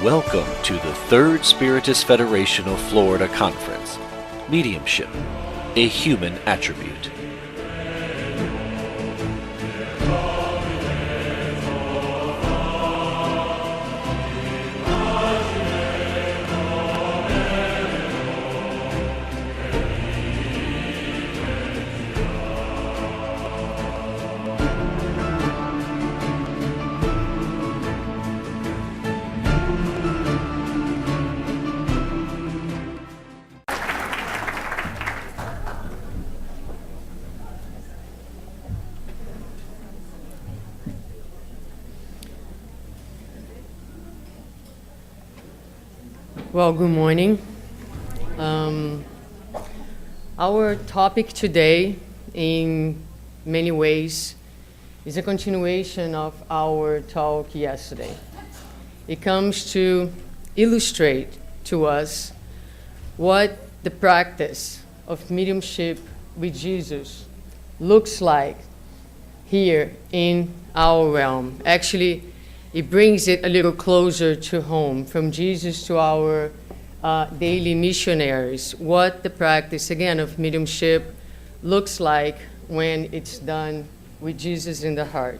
Welcome to the Third Spiritus Federation of Florida Conference, Mediumship, a Human Attribute. Well, good morning. Our topic today, in many ways, is a continuation of our talk yesterday. It comes to illustrate to us what the practice of mediumship with Jesus looks like here in our realm. Actually, it brings it a little closer to home, from Jesus to our daily missionaries, what the practice, again, of mediumship looks like when it's done with Jesus in the heart.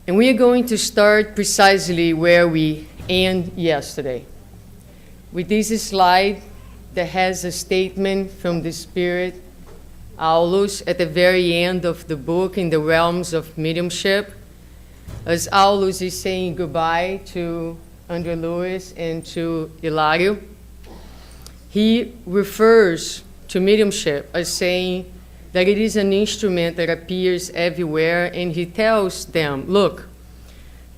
And we are going to start precisely where we end yesterday, with this slide that has a statement from the Spirit Aulus at the very end of the book, in the realms of mediumship, as Aulus is saying goodbye to André Luiz and to Hilario. He refers to mediumship as saying that it is an instrument that appears everywhere, and he tells them, look,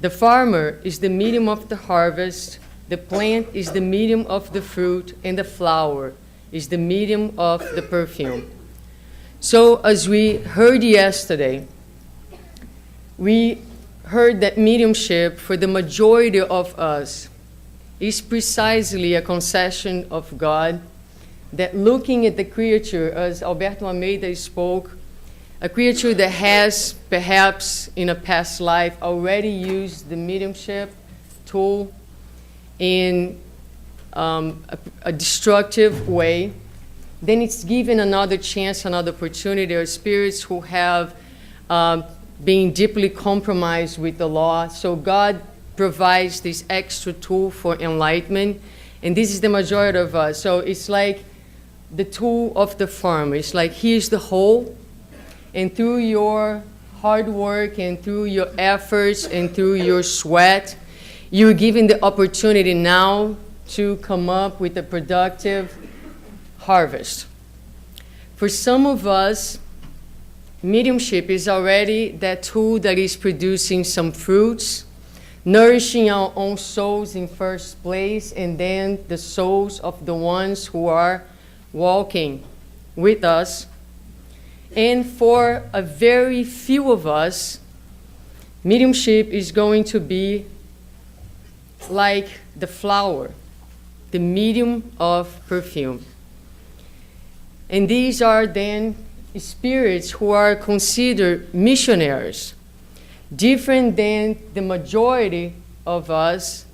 the farmer is the medium of the harvest, the plant is the medium of the fruit, and the flower is the medium of the perfume. So, as we heard yesterday, we heard that mediumship, for the majority of us, is precisely a concession of God, that looking at the creature, as Alberto Almeida spoke, a creature that has, perhaps in a past life, already used the mediumship tool in a destructive way, then it's given another chance, another opportunity. There are spirits who have been deeply compromised with the law. So God provides this extra tool for enlightenment, and this is the majority of us. So it's like the tool of the farmer. It's like, here's the hole, and through your hard work and through your efforts and through your sweat, you're given the opportunity now to come up with a productive harvest. For some of us, mediumship is already that tool that is producing some fruits, nourishing our own souls in first place, and then the souls of the ones who are walking with us. And for a very few of us, mediumship is going to be like the flower, the medium of perfume. And these are then spirits who are considered missionaries. Different than the majority of us,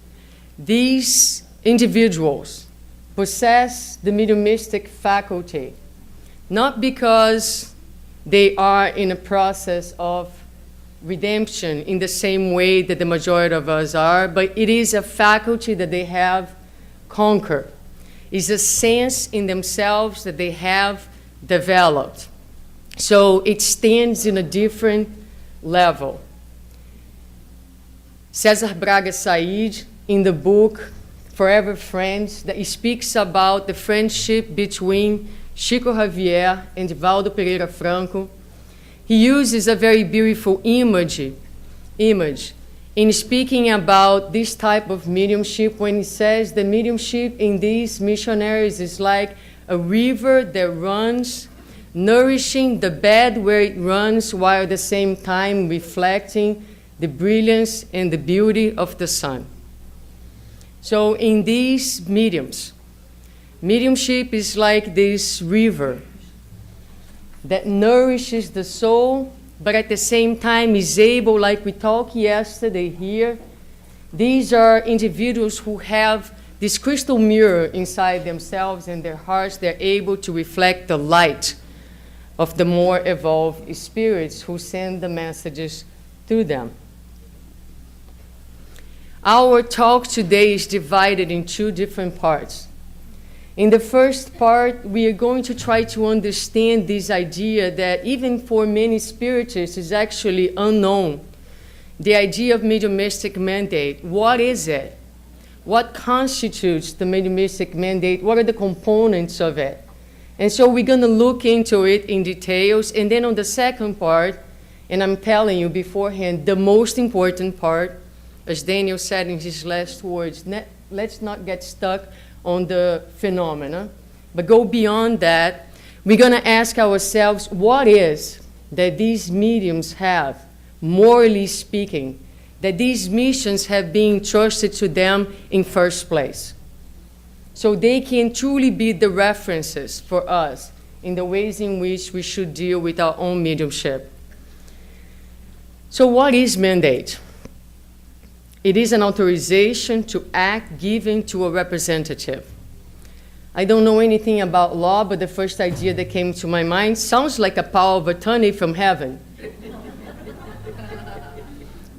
these individuals possess the mediumistic faculty, not because they are in a process of redemption in the same way that the majority of us are, but it is a faculty that they have conquered. It's a sense in themselves that they have developed. So it stands in a different level. Cesar Braga Said, in the book Forever Friends, that speaks about the friendship between Chico Xavier and Valdo Pereira Franco, he uses a very beautiful image in speaking about this type of mediumship, when he says the mediumship in these missionaries is like a river that runs, nourishing the bed where it runs, while at the same time reflecting the brilliance and the beauty of the sun. So in these mediumship is like this river that nourishes the soul, but at the same time is able, like we talked yesterday here, These are individuals who have this crystal mirror inside themselves and their hearts. They're able to reflect the light of the more evolved spirits who send the messages through them. Our talk today is divided in two different parts. In the first part, we are going to try to understand this idea that even for many spiritists is actually unknown. The idea of mediumistic mandate. What is it? What constitutes the mediumistic mandate? What are the components of it? And so we're going to look into it in details. And then on the second part, and I'm telling you beforehand, the most important part, as Daniel said in his last words, let's not get stuck on the phenomena, but go beyond that. We're going to ask ourselves, what is that these mediums have, morally speaking, that these missions have been entrusted to them in first place, so they can truly be the references for us in the ways in which we should deal with our own mediumship. So what is mandate? It is an authorization to act given to a representative. I don't know anything about law, but the first idea that came to my mind sounds like a power of attorney from heaven.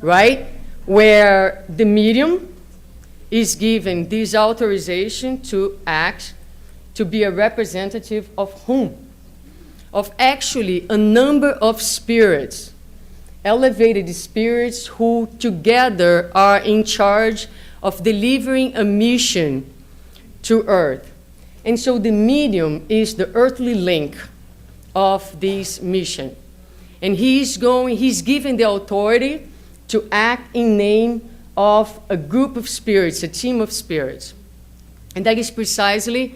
Right? Where the medium is given this authorization to act, to be a representative of whom? Of actually a number of spirits, elevated spirits who together are in charge of delivering a mission to earth. And so the medium is the earthly link of this mission. And he's given the authority to act in name of a group of spirits, a team of spirits. And that is precisely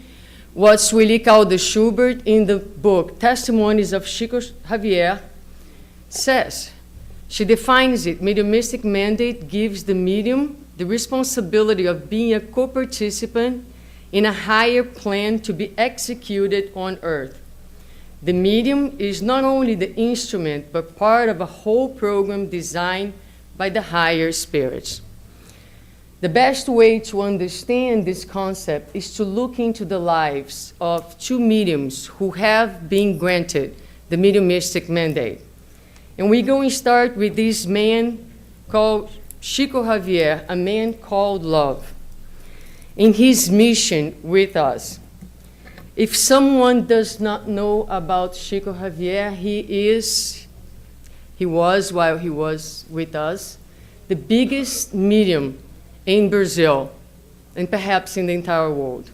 what Sueli Caldas Schubert in the book Testimonies of Chico Xavier says. She defines it. Mediumistic mandate gives the medium the responsibility of being a co-participant in a higher plan to be executed on earth. The medium is not only the instrument, but part of a whole program designed by the higher spirits. The best way to understand this concept is to look into the lives of two mediums who have been granted the mediumistic mandate. And we're going to start with this man called Chico Xavier, a man called love, in his mission with us. If someone does not know about Chico Xavier, he was, while he was with us, the biggest medium in Brazil, and perhaps in the entire world.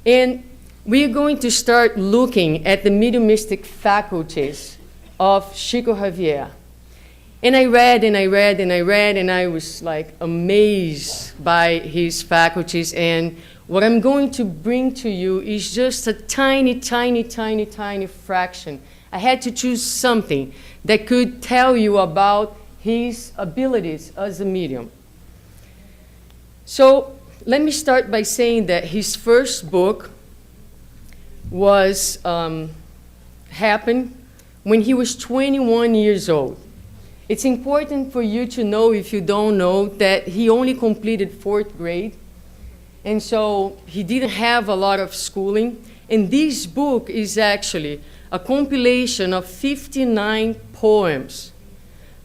And we are going to start looking at the mediumistic faculties of Chico Xavier. And I read, and I was like amazed by his faculties. And what I'm going to bring to you is just a tiny, tiny, tiny, tiny fraction. I had to choose something that could tell you about his abilities as a medium. So let me start by saying that his first book was happened when he was 21 years old. It's important for you to know, if you don't know, that he only completed 4th grade. And so he didn't have a lot of schooling. And this book is actually a compilation of 59 poems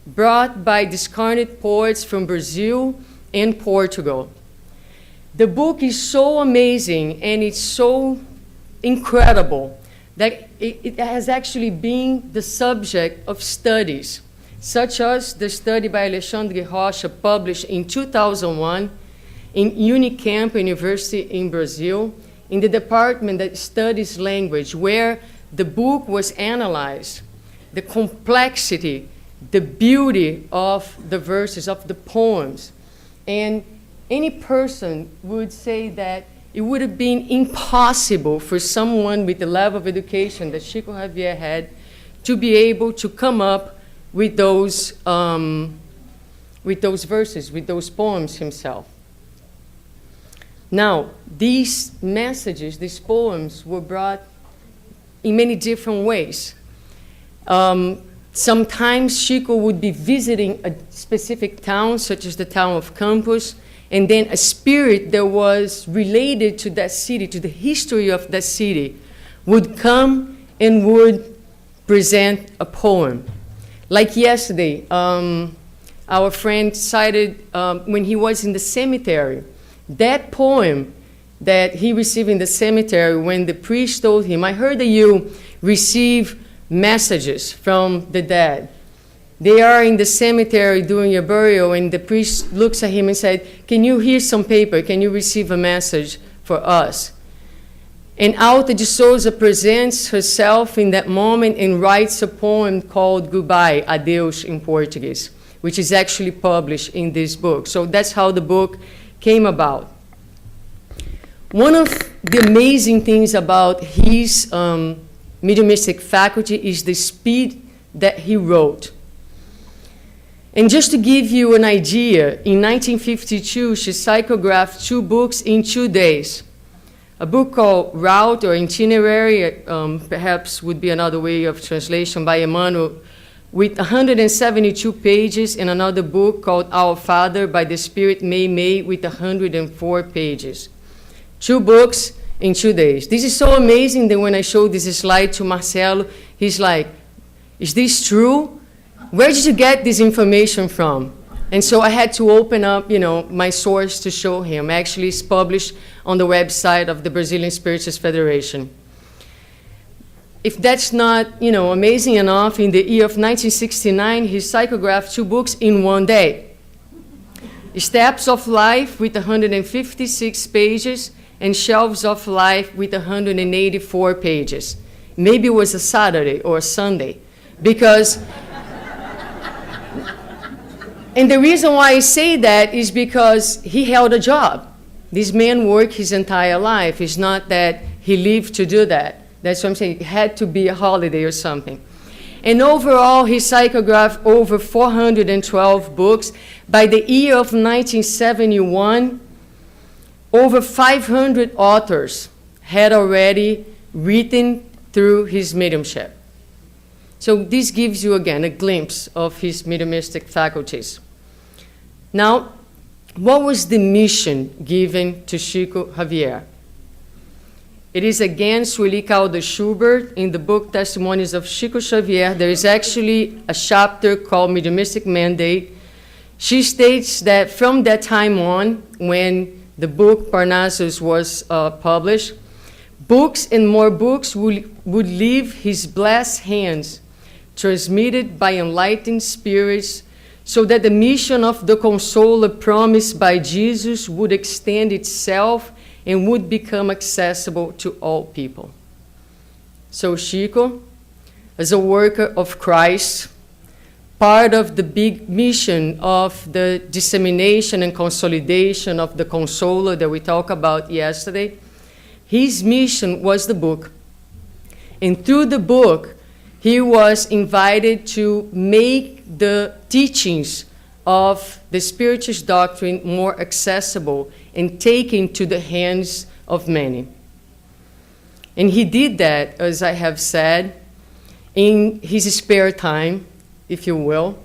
brought by discarnate poets from Brazil and Portugal. The book is so amazing and it's so incredible that it has actually been the subject of studies, such as the study by Alexandre Rocha published in 2001 in Unicamp University in Brazil, in the department that studies language, where the book was analyzed, the complexity, the beauty of the verses, of the poems. And any person would say that it would have been impossible for someone with the level of education that Chico Xavier had to be able to come up with those verses, with those poems himself. Now, these messages, these poems, were brought in many different ways. Sometimes Chico would be visiting a specific town, such as the town of Campos, and then a spirit that was related to that city, to the history of that city, would come and would present a poem. Like yesterday, our friend cited when he was in the cemetery, that poem that he received in the cemetery when the priest told him, I heard that you receive messages from the dead. They are in the cemetery doing your burial, and the priest looks at him and said, can you hear some paper? Can you receive a message for us? And Alta de Souza presents herself in that moment and writes a poem called Goodbye, Adeus in Portuguese, which is actually published in this book. So that's how the book came about. One of the amazing things about his mediumistic faculty is the speed that he wrote. And just to give you an idea, in 1952, she psychographed 2 books in 2 days. A book called Route or Itinerary, perhaps would be another way of translation, by Emmanuel, with 172 pages, and another book called Our Father by the Spirit May with 104 pages. 2 books in 2 days. This is so amazing that when I showed this slide to Marcelo, he's like, is this true? Where did you get this information from? And so I had to open up, my source to show him. Actually, it's published on the website of the Brazilian Spiritist Federation. If that's not, amazing enough, in the year of 1969, he psychographed 2 books in 1 day. Steps of Life with 156 pages, and Shelves of Life with 184 pages. Maybe it was a Saturday or a Sunday, because, and the reason why I say that is because he held a job. This man worked his entire life. It's not that he lived to do that. That's what I'm saying. It had to be a holiday or something. And overall, he psychographed over 412 books. By the year of 1971, over 500 authors had already written through his mediumship. So this gives you, again, a glimpse of his mediumistic faculties. Now, what was the mission given to Chico Xavier? It is again Sueli Caldas Schubert in the book Testimonies of Chico Xavier. There is actually a chapter called Mediumistic Mandate. She states that from that time on, when the book Parnassus was published, books and more books would leave his blessed hands, transmitted by enlightened spirits, so that the mission of the Consoler promised by Jesus would extend itself and would become accessible to all people. So Chico, as a worker of Christ, part of the big mission of the dissemination and consolidation of the Consoler that we talked about yesterday, his mission was the book. And through the book, he was invited to make the teachings of the Spiritist doctrine more accessible and taken to the hands of many. And he did that, as I have said, in his spare time, if you will,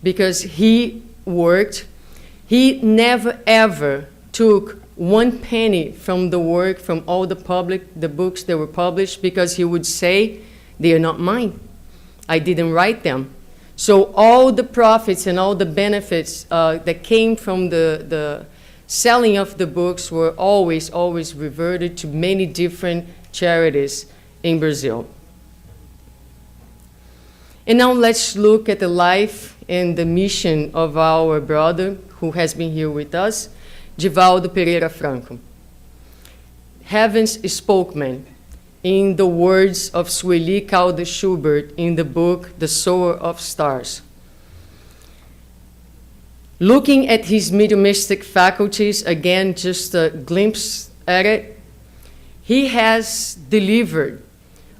because he worked. He never, ever took 1 penny from the work, from all the books that were published, because he would say, they are not mine. I didn't write them. So all the profits and all the benefits that came from the selling of the books were always reverted to many different charities in Brazil. And now let's look at the life and the mission of our brother who has been here with us, Divaldo Pereira Franco. Heaven's spokesman, in the words of Sueli Caldas Schubert in the book The Sower of Stars. Looking at his mediumistic faculties, again, just a glimpse at it, he has delivered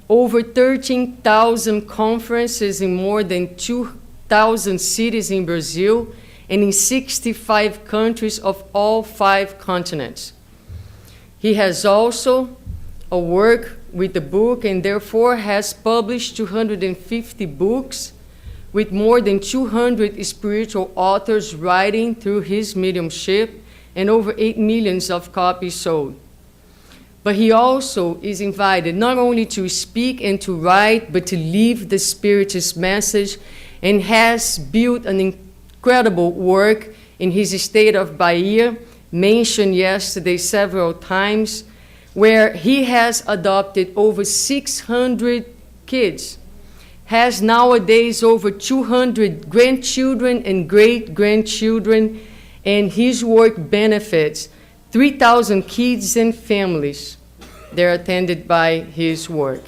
over 13,000 conferences in more than 2,000 cities in Brazil and in 65 countries of all 5 continents. He has also a work with the book and therefore has published 250 books with more than 200 spiritual authors writing through his mediumship and over 8 million of copies sold. But he also is invited not only to speak and to write, but to live the Spirit's message, and has built an incredible work in his state of Bahia, mentioned yesterday several times, where he has adopted over 600 kids, has nowadays over 200 grandchildren and great-grandchildren, and his work benefits 3,000 kids and families. They're attended by his work.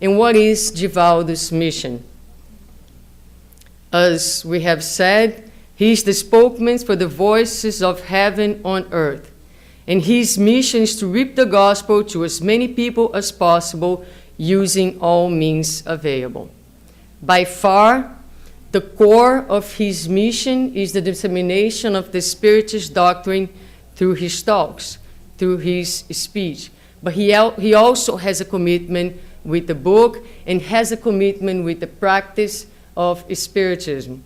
And what is Divaldo's mission? As we have said, he is the spokesman for the voices of heaven on earth. And his mission is to reap the gospel to as many people as possible using all means available. By far, the core of his mission is the dissemination of the Spiritist doctrine through his talks, through his speech. But he also has a commitment with the book and has a commitment with the practice of Spiritism.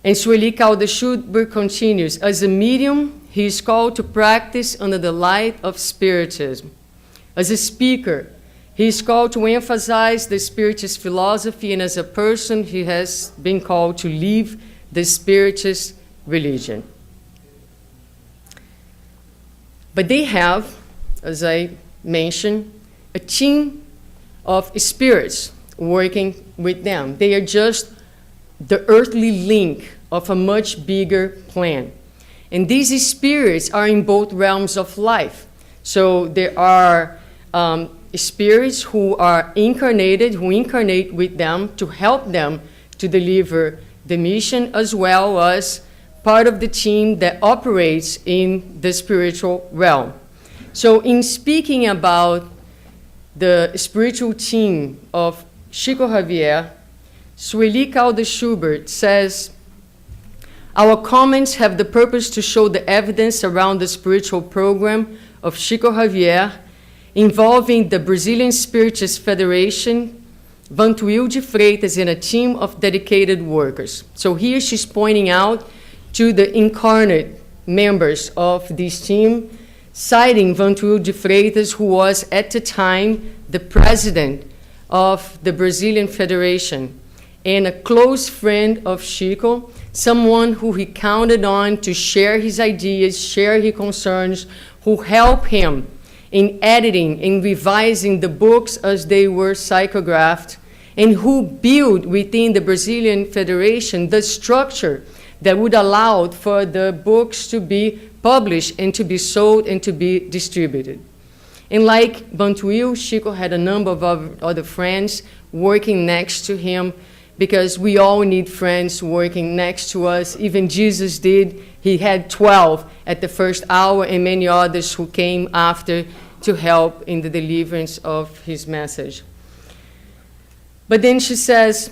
And Sueli Caldas-Schubert continues, as a medium, he is called to practice under the light of Spiritism. As a speaker, he is called to emphasize the Spiritist philosophy, and as a person, he has been called to live the Spiritist religion. But they have, as I mentioned, a team of spirits working with them. They are just the earthly link of a much bigger plan. And these spirits are in both realms of life. So there are spirits who are incarnated, who incarnate with them to help them to deliver the mission, as well as part of the team that operates in the spiritual realm. So in speaking about the spiritual team of Chico Xavier, Sueli Caldas-Schubert says, our comments have the purpose to show the evidence around the spiritual program of Chico Xavier involving the Brazilian Spiritist Federation, Vantuil de Freitas, and a team of dedicated workers. So here she's pointing out to the incarnate members of this team, citing Vantuil de Freitas, who was at the time the president of the Brazilian Federation and a close friend of Chico, someone who he counted on to share his ideas, share his concerns, who helped him in editing and revising the books as they were psychographed, and who built within the Brazilian Federation the structure that would allow for the books to be published and to be sold and to be distributed. And like Vantuil, Chico had a number of other friends working next to him, because we all need friends working next to us. Even Jesus did. He had 12 at the first hour, and many others who came after to help in the deliverance of his message. But then she says,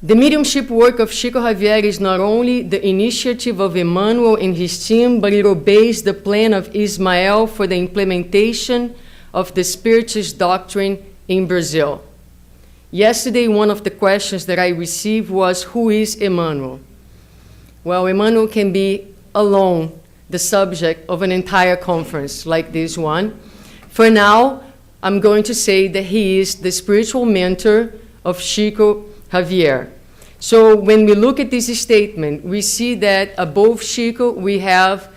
the mediumship work of Chico Xavier is not only the initiative of Emmanuel and his team, but it obeys the plan of Ismael for the implementation of the Spiritist doctrine in Brazil. Yesterday, one of the questions that I received was, who is Emmanuel? Well, Emmanuel can be alone the subject of an entire conference like this one. For now, I'm going to say that he is the spiritual mentor of Chico Xavier. So when we look at this statement, we see that above Chico, we have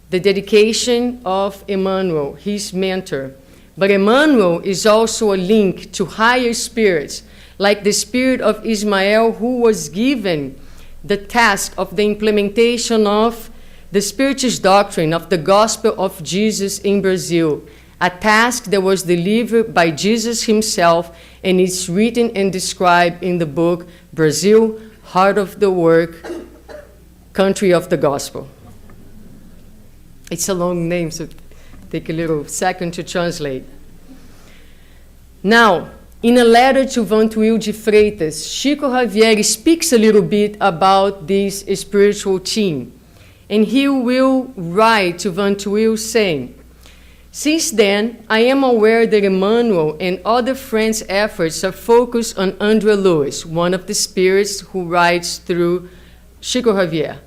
the dedication of Emmanuel, his mentor. But Emmanuel is also a link to higher spirits, like the spirit of Ismael, who was given the task of the implementation of the Spiritist doctrine of the gospel of Jesus in Brazil, a task that was delivered by Jesus himself, and it's written and described in the book, Brazil, Heart of the Work, Country of the Gospel. It's a long name, so take a little second to translate. Now, in a letter to Vantuil de Freitas, Chico Xavier speaks a little bit about this spiritual team. And he will write to Vantuil saying, Since then, I am aware that Emmanuel and other friends' efforts are focused on André Luiz, one of the spirits who rides through Chico Xavier.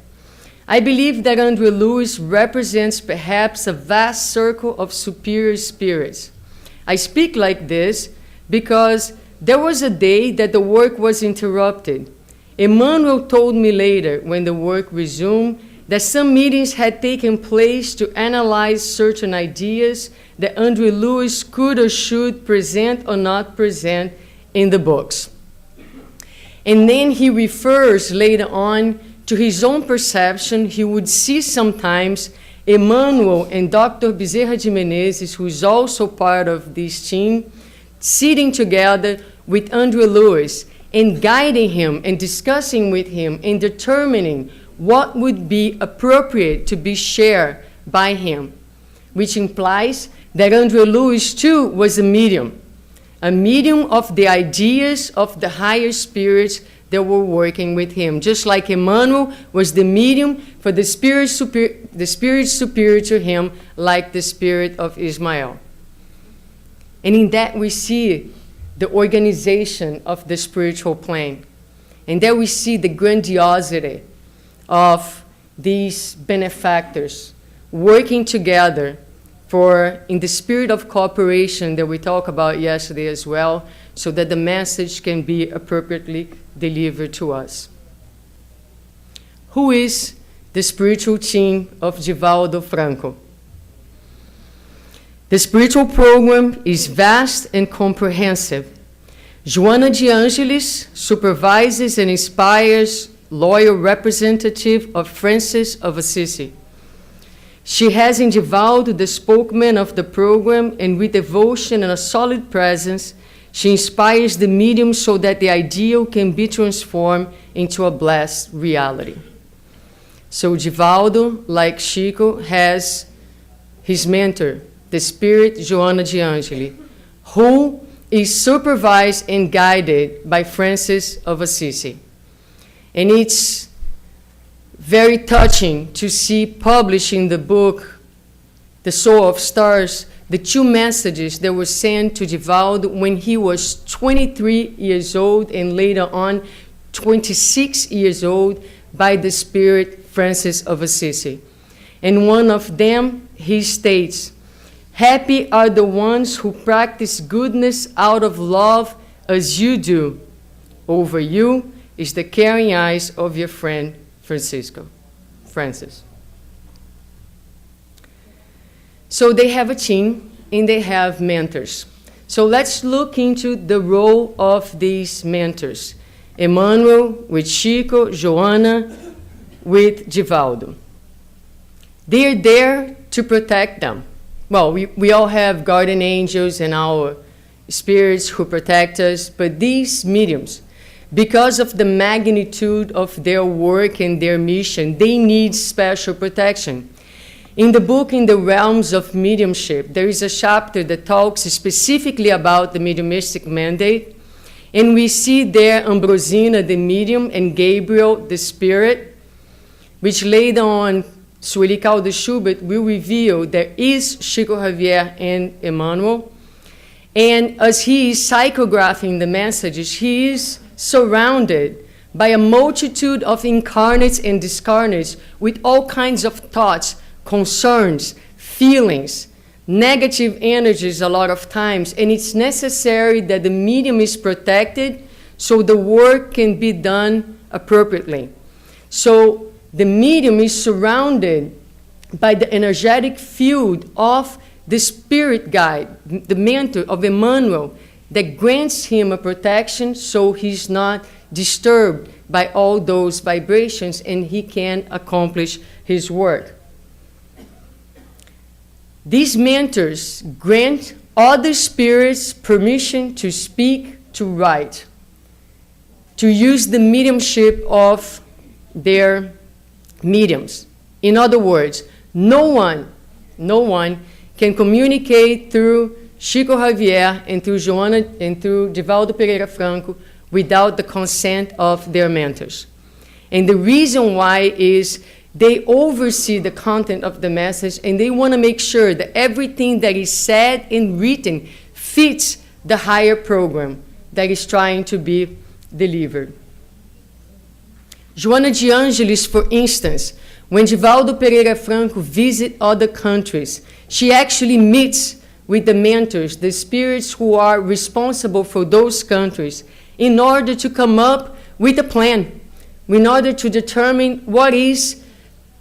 I believe that André Luiz represents perhaps a vast circle of superior spirits. I speak like this because there was a day that the work was interrupted. Emmanuel told me later, when the work resumed, that some meetings had taken place to analyze certain ideas that André Luiz could or should present or not present in the books. And then he refers later on to his own perception. He would see sometimes Emmanuel and Dr. Bezerra de Menezes, who is also part of this team, sitting together with André Luiz and guiding him and discussing with him and determining what would be appropriate to be shared by him, which implies that André Luiz too was a medium of the ideas of the higher spirits that were working with him, just like Emmanuel was the medium for the spirit superior to him, like the spirit of Ismael. And in that we see the organization of the spiritual plane. And there we see the grandiosity of these benefactors working together in the spirit of cooperation that we talked about yesterday as well, so that the message can be appropriately delivered to us. Who is the spiritual team of Divaldo Franco? The spiritual program is vast and comprehensive. Joana de Angelis supervises and inspires loyal representative of Francis of Assisi. She has in Divaldo the spokesman of the program, and with devotion and a solid presence, she inspires the medium so that the ideal can be transformed into a blessed reality. So Divaldo, like Chico, has his mentor, the spirit Joana de Angeli, who is supervised and guided by Francis of Assisi. And it's very touching to see published in the book, The Soul of Stars, the two messages that were sent to Divaldo when he was 23 years old and later on 26 years old by the spirit Francis of Assisi. And one of them, he states, "Happy are the ones who practice goodness out of love as you do. Over you is the caring eyes of your friend Francis." So they have a team and they have mentors. So let's look into the role of these mentors. Emmanuel with Chico, Joana with Divaldo. They are there to protect them. Well, we all have guardian angels and our spirits who protect us, but these mediums, because of the magnitude of their work and their mission, they need special protection. In the book, In the Realms of Mediumship, there is a chapter that talks specifically about the mediumistic mandate, and we see there Ambrosina, the medium, and Gabriel, the spirit, which later on, Sueli Caldas Schubert will reveal there is Chico Xavier and Emmanuel. And as he is psychographing the messages, he is surrounded by a multitude of incarnates and discarnates with all kinds of thoughts, concerns, feelings, negative energies a lot of times, and it's necessary that the medium is protected so the work can be done appropriately. So the medium is surrounded by the energetic field of the spirit guide, the mentor of Emmanuel, that grants him a protection so he's not disturbed by all those vibrations and he can accomplish his work. These mentors grant other spirits permission to speak, to write, to use the mediumship of their mediums. In other words, no one can communicate through Chico Xavier and through Joana and through Divaldo Pereira Franco without the consent of their mentors. And the reason why is They oversee the content of the message, and they want to make sure that everything that is said and written fits the higher program that is trying to be delivered. Joana de Ângeles, for instance, when Divaldo Pereira Franco visits other countries, she actually meets with the mentors, the spirits who are responsible for those countries, in order to come up with a plan, in order to determine what is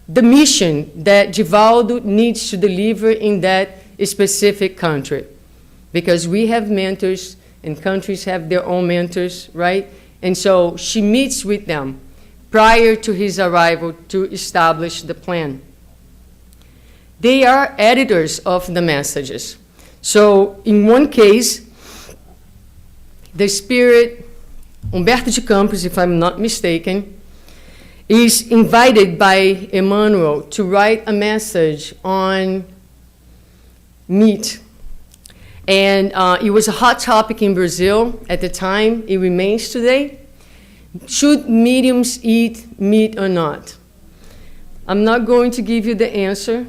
the mission that Divaldo needs to deliver in that specific country. Because we have mentors, and countries have their own mentors, right? And so she meets with them prior to his arrival to establish the plan. They are editors of the messages. So in one case, the spirit, Humberto de Campos, if I'm not mistaken, is invited by Emmanuel to write a message on meat. And it was a hot topic in Brazil at the time. It remains today. Should mediums eat meat or not? I'm not going to give you the answer.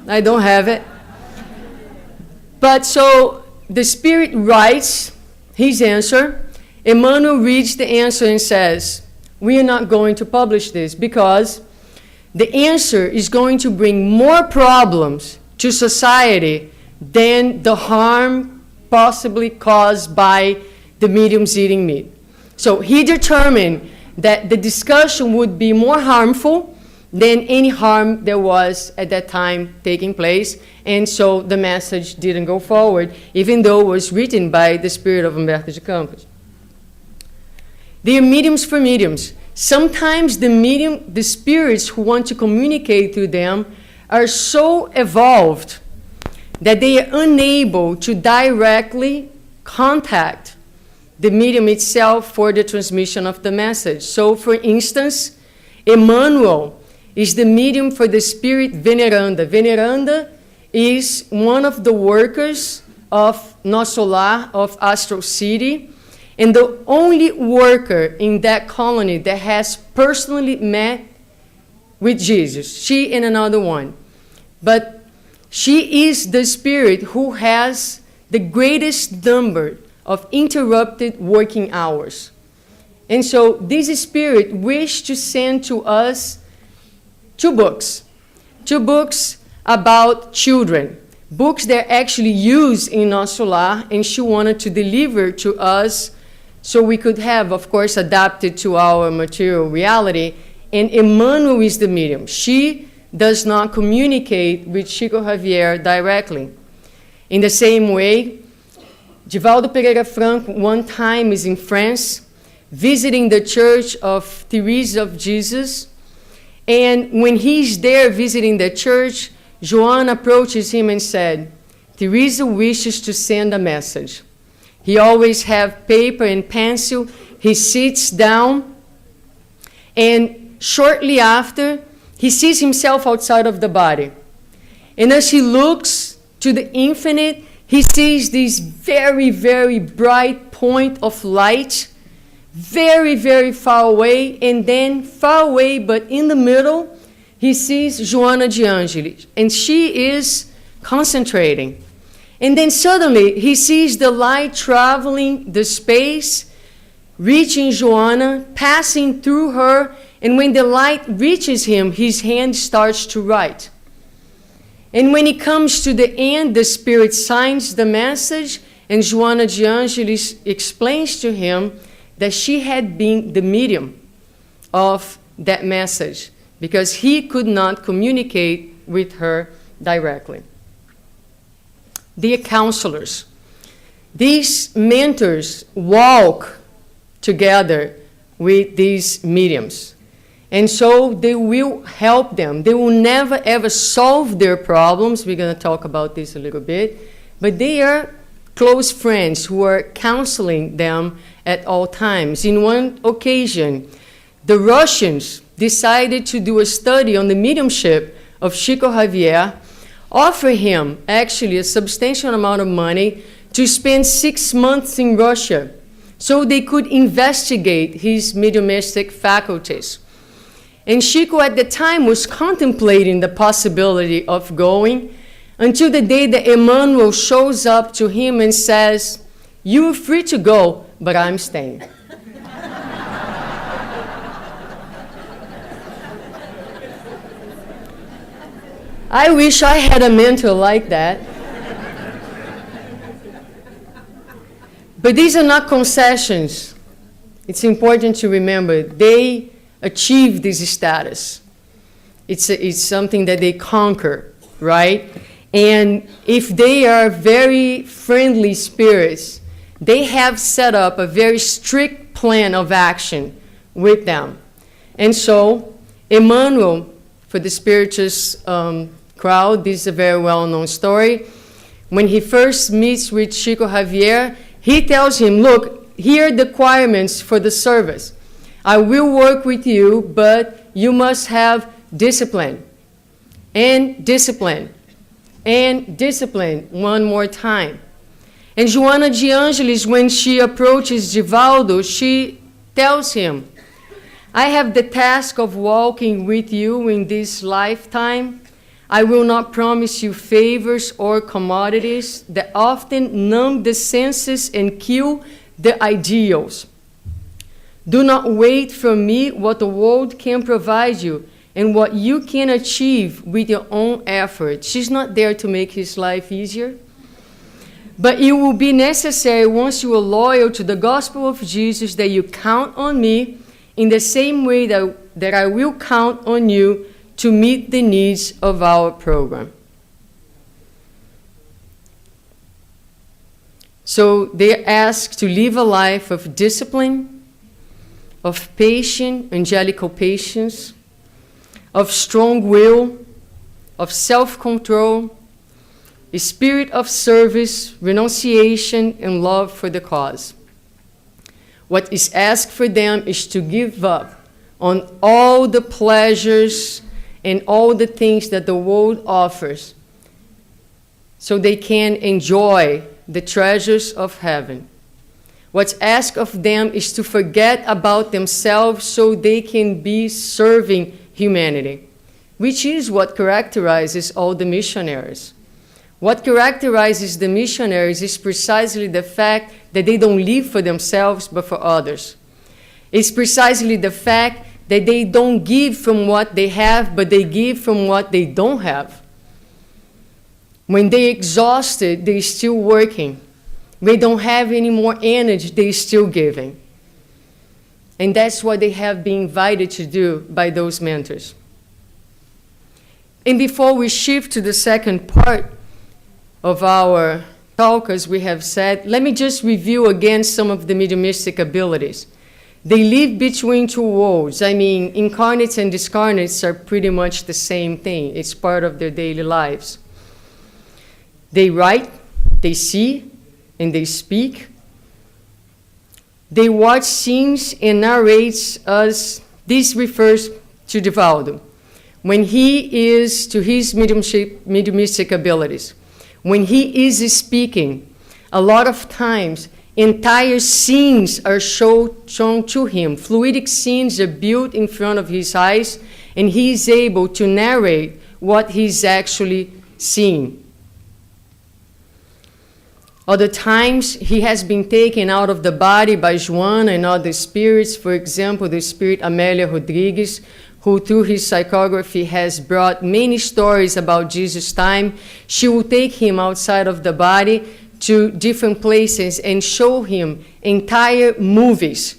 I don't have it. But so the spirit writes his answer. Emmanuel reads the answer and says, we are not going to publish this because the answer is going to bring more problems to society than the harm possibly caused by the mediums eating meat. So he determined that the discussion would be more harmful than any harm there was at that time taking place, and so the message didn't go forward, even though it was written by the spirit of Humberto de Campos. They are mediums for mediums. Sometimes the spirits who want to communicate through them are so evolved that they are unable to directly contact the medium itself for the transmission of the message. So, for instance, Emmanuel is the medium for the spirit Veneranda. Veneranda is one of the workers of Nosso Lar, of Astral City, and the only worker in that colony that has personally met with Jesus. She and another one. But she is the spirit who has the greatest number of interrupted working hours. And so this spirit wished to send to us two books about children, books that are actually used in Nosso Lar, and she wanted to deliver to us so we could have, of course, adapted to our material reality. And Emmanuel is the medium. She does not communicate with Chico Xavier directly. In the same way, Divaldo Pereira Franco one time is in France visiting the church of Teresa of Jesus. And when he's there visiting the church, Joan approaches him and said, Teresa wishes to send a message. He always have paper and pencil. He sits down, and shortly after, he sees himself outside of the body. And as he looks to the infinite, he sees this very, very bright point of light, very, very far away, and then far away, but in the middle, he sees Joana de Ângeles, and she is concentrating. And then suddenly, he sees the light traveling the space, reaching Joana, passing through her, and when the light reaches him, his hand starts to write. And when he comes to the end, the spirit signs the message, and Joana de Ângeles explains to him that she had been the medium of that message because he could not communicate with her directly. They are counselors. These mentors walk together with these mediums. And so they will help them. They will never, ever solve their problems. We're going to talk about this a little bit. But they are close friends who are counseling them at all times. In one occasion, the Russians decided to do a study on the mediumship of Chico Xavier, offer him actually a substantial amount of money to spend 6 months in Russia so they could investigate his mediumistic faculties. And Chico at the time was contemplating the possibility of going until the day that Emmanuel shows up to him and says, "You are free to go, but I'm staying." I wish I had a mentor like that. But these are not concessions. It's important to remember they achieve this status. It's something that they conquer, right? And if they are very friendly spirits, they have set up a very strict plan of action with them. And so, Emmanuel, for the Spiritist crowd, this is a very well-known story. When he first meets with Chico Xavier, he tells him, "Look, here are the requirements for the service. I will work with you, but you must have discipline, and discipline, and discipline," one more time. And Joana de Angelis, when she approaches Divaldo, she tells him, "I have the task of walking with you in this lifetime. I will not promise you favors or commodities that often numb the senses and kill the ideals. Do not wait from me what the world can provide you and what you can achieve with your own effort." She's not there to make his life easier. "But it will be necessary once you are loyal to the gospel of Jesus that you count on me in the same way that I will count on you to meet the needs of our program." So they're asked to live a life of discipline, of patient, angelical patience, of strong will, of self-control, a spirit of service, renunciation, and love for the cause. What is asked for them is to give up on all the pleasures and all the things that the world offers so they can enjoy the treasures of heaven. What's asked of them is to forget about themselves so they can be serving humanity, which is what characterizes all the missionaries. What characterizes the missionaries is precisely the fact that they don't live for themselves but for others. It's precisely the fact that they don't give from what they have, but they give from what they don't have. When they're exhausted, they're still working. They don't have any more energy, they're still giving. And that's what they have been invited to do by those mentors. And before we shift to the second part of our talk, as we have said, let me just review again some of the mediumistic abilities. They live between two worlds. I mean, incarnates and discarnates are pretty much the same thing. It's part of their daily lives. They write, they see, and they speak. They watch scenes and narrates us. This refers to Divaldo. When he is, to his mediumistic abilities, when he is speaking, a lot of times, entire scenes are shown to him. Fluidic scenes are built in front of his eyes, and he is able to narrate what he's actually seeing. Other times, he has been taken out of the body by Joana and other spirits. For example, the spirit Amélia Rodrigues, who through his psychography has brought many stories about Jesus' time. She will take him outside of the body to different places and show him entire movies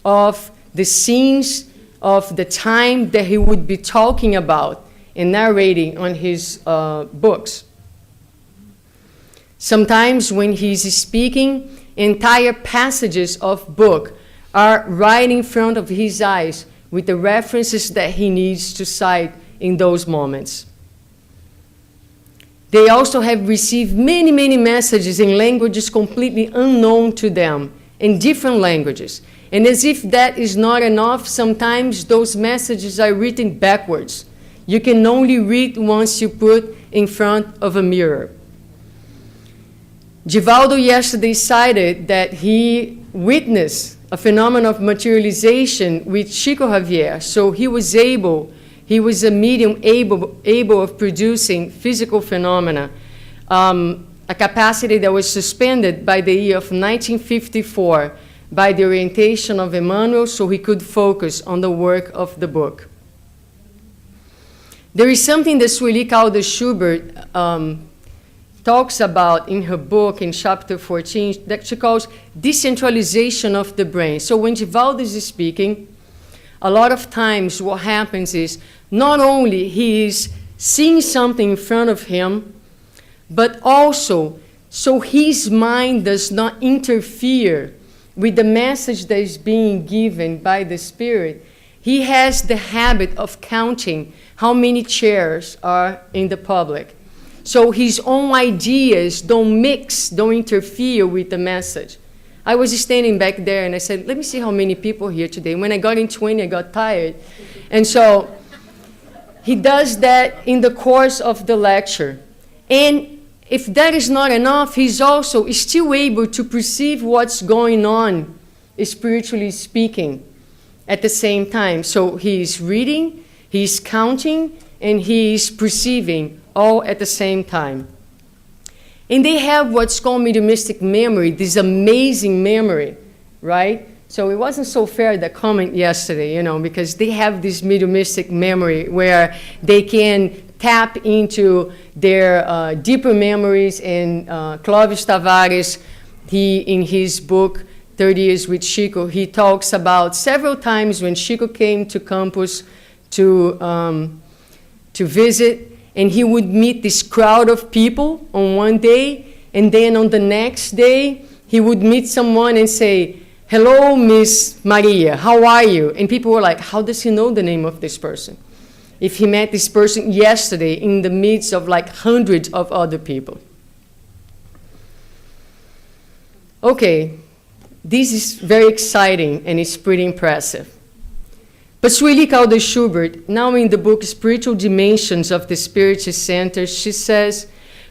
of the scenes of the time that he would be talking about and narrating on his books. Sometimes when he's speaking, entire passages of book are right in front of his eyes with the references that he needs to cite in those moments. They also have received many, many messages in languages completely unknown to them, in different languages. And as if that is not enough, sometimes those messages are written backwards. You can only read once you put in front of a mirror. Divaldo yesterday cited that he witnessed a phenomenon of materialization with Chico Javier. So he was a medium able of producing physical phenomena, a capacity that was suspended by the year of 1954 by the orientation of Emmanuel, so he could focus on the work of the book. There is something that Sueli Calder Schubert talks about in her book in chapter 14 that she calls decentralization of the brain. So when Givaldis is speaking, a lot of times what happens is not only he is seeing something in front of him, but also so his mind does not interfere with the message that is being given by the Spirit. He has the habit of counting how many chairs are in the public. So his own ideas don't mix, don't interfere with the message. I was standing back there and I said, let me see how many people here today. When I got in 20, I got tired. And so he does that in the course of the lecture. And if that is not enough, he's also still able to perceive what's going on, spiritually speaking, at the same time. So he's reading, he's counting, and he's perceiving all at the same time. And they have what's called mediumistic memory, this amazing memory, right? So it wasn't so fair, that comment yesterday, because they have this mediumistic memory where they can tap into their deeper memories. And Clóvis Tavares, in his book, 30 Years with Chico, he talks about several times when Chico came to campus to visit, and he would meet this crowd of people on one day, and then on the next day, he would meet someone and say, hello, Miss Maria, how are you? And people were like, how does he know the name of this person? If he met this person yesterday in the midst of like hundreds of other people. Okay, this is very exciting and it's pretty impressive. But Sueli Calder Schubert, now in the book Spiritual Dimensions of the Spiritist Center, she says,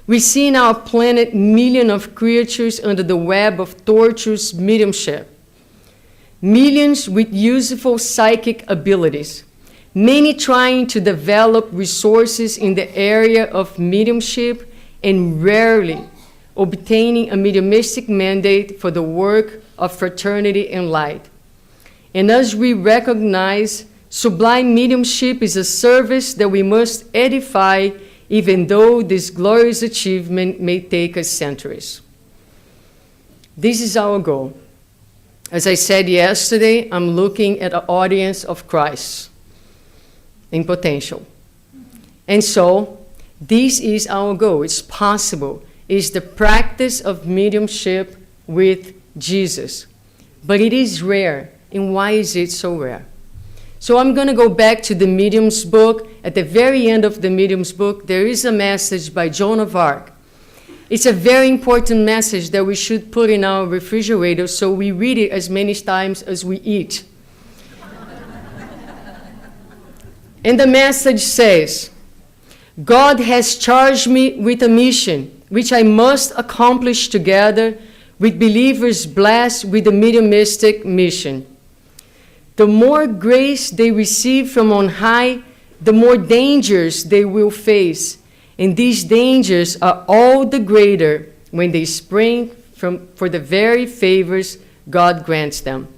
we see in our planet millions of creatures under the web of tortuous mediumship. Millions with useful psychic abilities. Many trying to develop resources in the area of mediumship and rarely obtaining a mediumistic mandate for the work of fraternity and light. And as we recognize, sublime mediumship is a service that we must edify, even though this glorious achievement may take us centuries. This is our goal. As I said yesterday, I'm looking at an audience of Christ in potential. And so, this is our goal. It's possible. It's the practice of mediumship with Jesus. But it is rare. And why is it so rare? So I'm going to go back to the Medium's book. At the very end of the Medium's book, there is a message by Joan of Arc. It's a very important message that we should put in our refrigerator so we read it as many times as we eat. And the message says, God has charged me with a mission, which I must accomplish together with believers blessed with the mediumistic mission. The more grace they receive from on high, the more dangers they will face. And these dangers are all the greater when they spring for the very favors God grants them.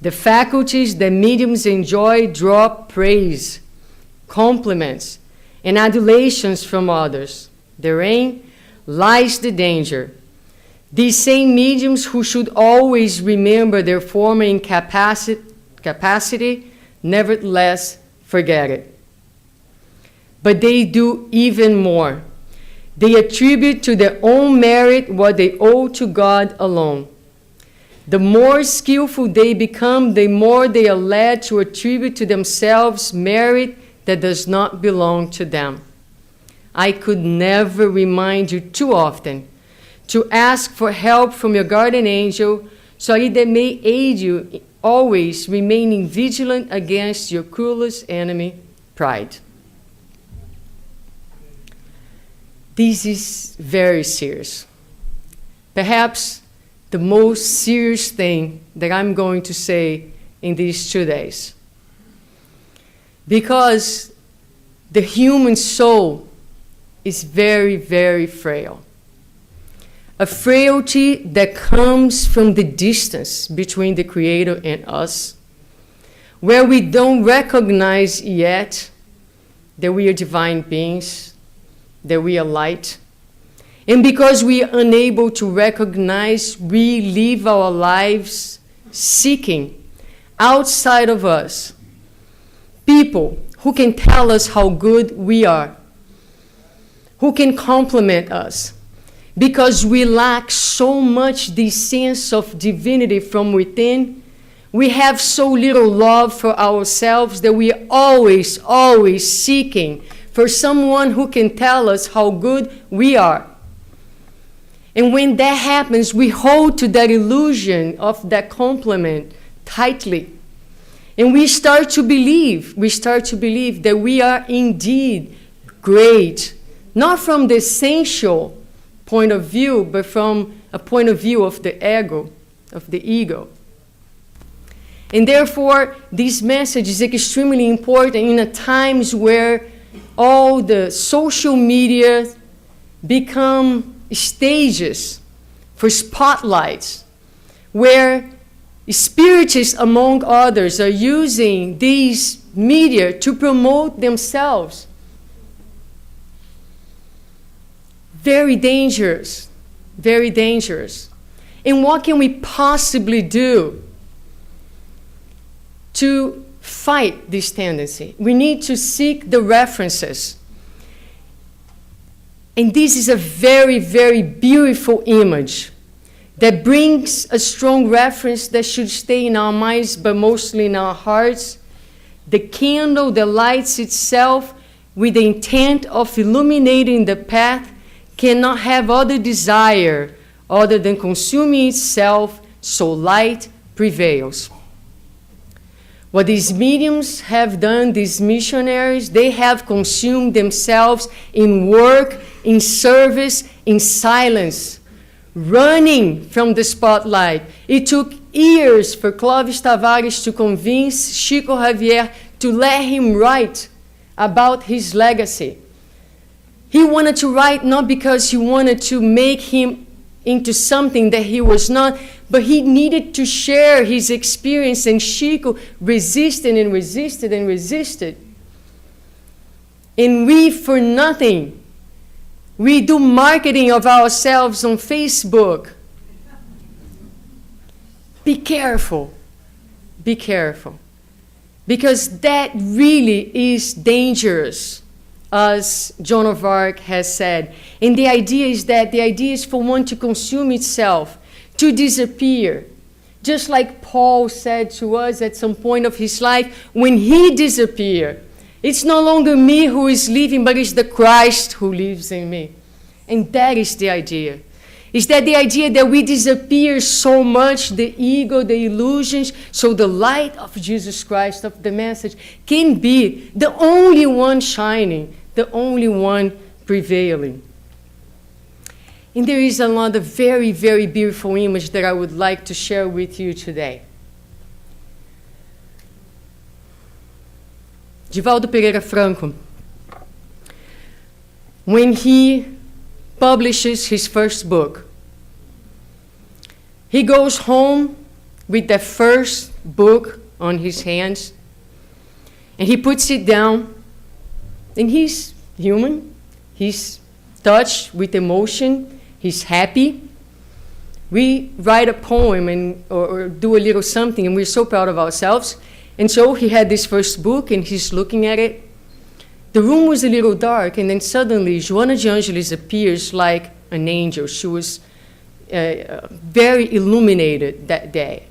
The faculties that mediums enjoy draw praise, compliments, and adulations from others. Therein lies the danger. These same mediums who should always remember their former incapacity, nevertheless forget it. But they do even more. They attribute to their own merit what they owe to God alone. The more skillful they become, the more they are led to attribute to themselves merit that does not belong to them. I could never remind you too often to ask for help from your guardian angel so that they may aid you, always remaining vigilant against your cruelest enemy, pride. This is very serious. Perhaps the most serious thing that I'm going to say in these 2 days. Because the human soul is very, very frail. A frailty that comes from the distance between the Creator and us, where we don't recognize yet that we are divine beings, that we are light. And because we are unable to recognize, we live our lives seeking outside of us people who can tell us how good we are, who can compliment us, because we lack so much the sense of divinity from within. We have so little love for ourselves that we are always, always seeking for someone who can tell us how good we are. And when that happens, we hold to that illusion of that compliment tightly. And we start to believe that we are indeed great, not from the essential point of view, but from a point of view of the ego. And therefore, this message is extremely important in a times where all the social media become stages for spotlights, where spiritists, among others, are using these media to promote themselves. Very dangerous, very dangerous. And what can we possibly do to fight this tendency? We need to seek the references. And this is a very, very beautiful image that brings a strong reference that should stay in our minds, but mostly in our hearts. The candle that lights itself with the intent of illuminating the path cannot have other desire other than consuming itself, so light prevails. What these mediums have done, these missionaries, they have consumed themselves in work, in service, in silence, running from the spotlight. It took years for Clóvis Tavares to convince Chico Xavier to let him write about his legacy. He wanted to write not because he wanted to make him into something that he was not, but he needed to share his experience, and Chico resisted and resisted and resisted. And we, for nothing, we do marketing of ourselves on Facebook. Be careful. Be careful. Because that really is dangerous, as Joan of Arc has said. And the idea is for one to consume itself, to disappear. Just like Paul said to us at some point of his life, when he disappeared, it's no longer me who is living, but it's the Christ who lives in me. And that is the idea. Is that the idea that we disappear so much, the ego, the illusions, so the light of Jesus Christ, of the message, can be the only one shining, the only one prevailing. And there is another very, very beautiful image that I would like to share with you today. Divaldo Pereira Franco, when he publishes his first book, he goes home with the first book on his hands, and he puts it down, and he's human, he's touched with emotion, he's happy. We write a poem or do a little something, and we're so proud of ourselves. And so he had this first book, and he's looking at it. The room was a little dark, and then suddenly Joana de Angelis appears like an angel. She was very illuminated that day.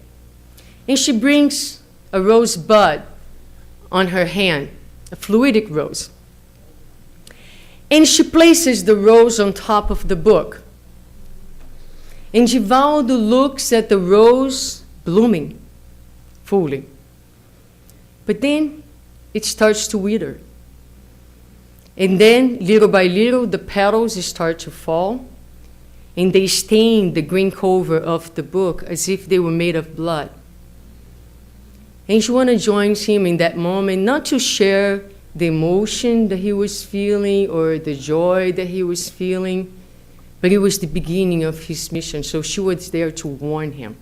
And she brings a rose bud on her hand, a fluidic rose. And she places the rose on top of the book. And Divaldo looks at the rose blooming fully. But then it starts to wither. And then, little by little, the petals start to fall. and they stained the green cover of the book as if they were made of blood. And Joanna joins him in that moment, not to share the emotion that he was feeling or the joy that he was feeling, but it was the beginning of his mission. So she was there to warn him.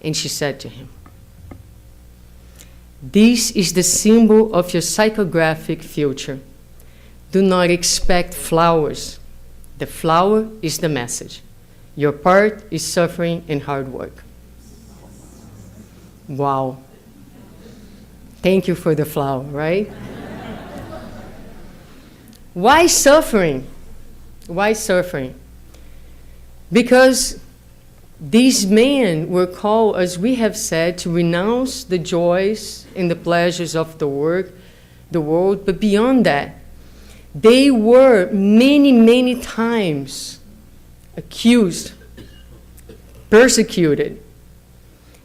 And she said to him, "This is the symbol of your psychographic future. Do not expect flowers. The flower is the message. Your part is suffering and hard work." Wow. Thank you for the flower, right? Why suffering? Why suffering? Because these men were called, as we have said, to renounce the joys and the pleasures of the world, but beyond that, they were many, many times accused, persecuted.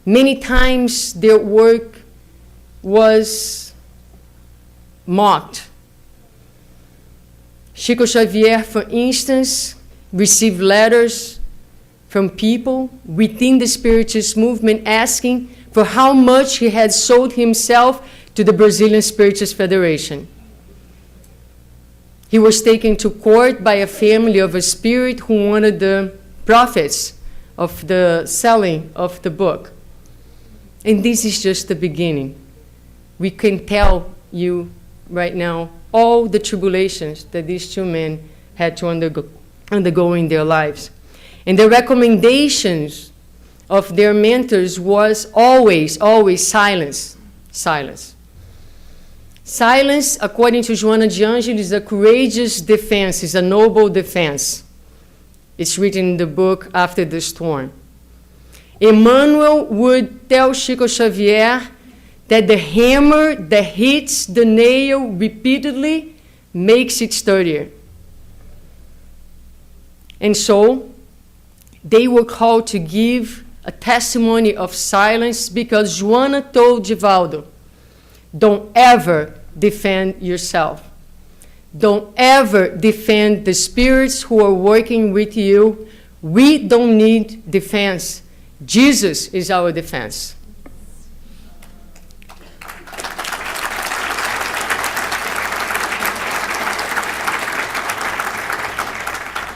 Many times their work was mocked. Chico Xavier, for instance, received letters from people within the Spiritist movement asking for how much he had sold himself to the Brazilian Spiritist Federation. He was taken to court by a family of a spirit who wanted the profits of the selling of the book. And this is just the beginning. We can tell you right now all the tribulations that these two men had to undergo in their lives. And the recommendations of their mentors was always, always silence, silence. Silence, according to Joana de Ângeles, is a courageous defense, is a noble defense. It's written in the book After the Storm. Emmanuel would tell Chico Xavier that the hammer that hits the nail repeatedly makes it sturdier. And so they were called to give a testimony of silence because Joana told Givaldo, "Don't ever defend yourself. Don't ever defend the spirits who are working with you. We don't need defense. Jesus is our defense."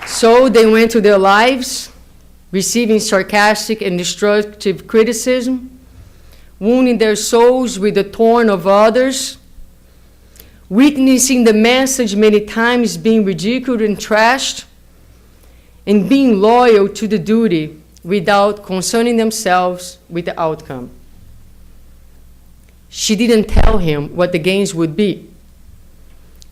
So they went to their lives, receiving sarcastic and destructive criticism, wounding their souls with the thorn of others, witnessing the message many times being ridiculed and trashed, and being loyal to the duty without concerning themselves with the outcome. She didn't tell him what the gains would be,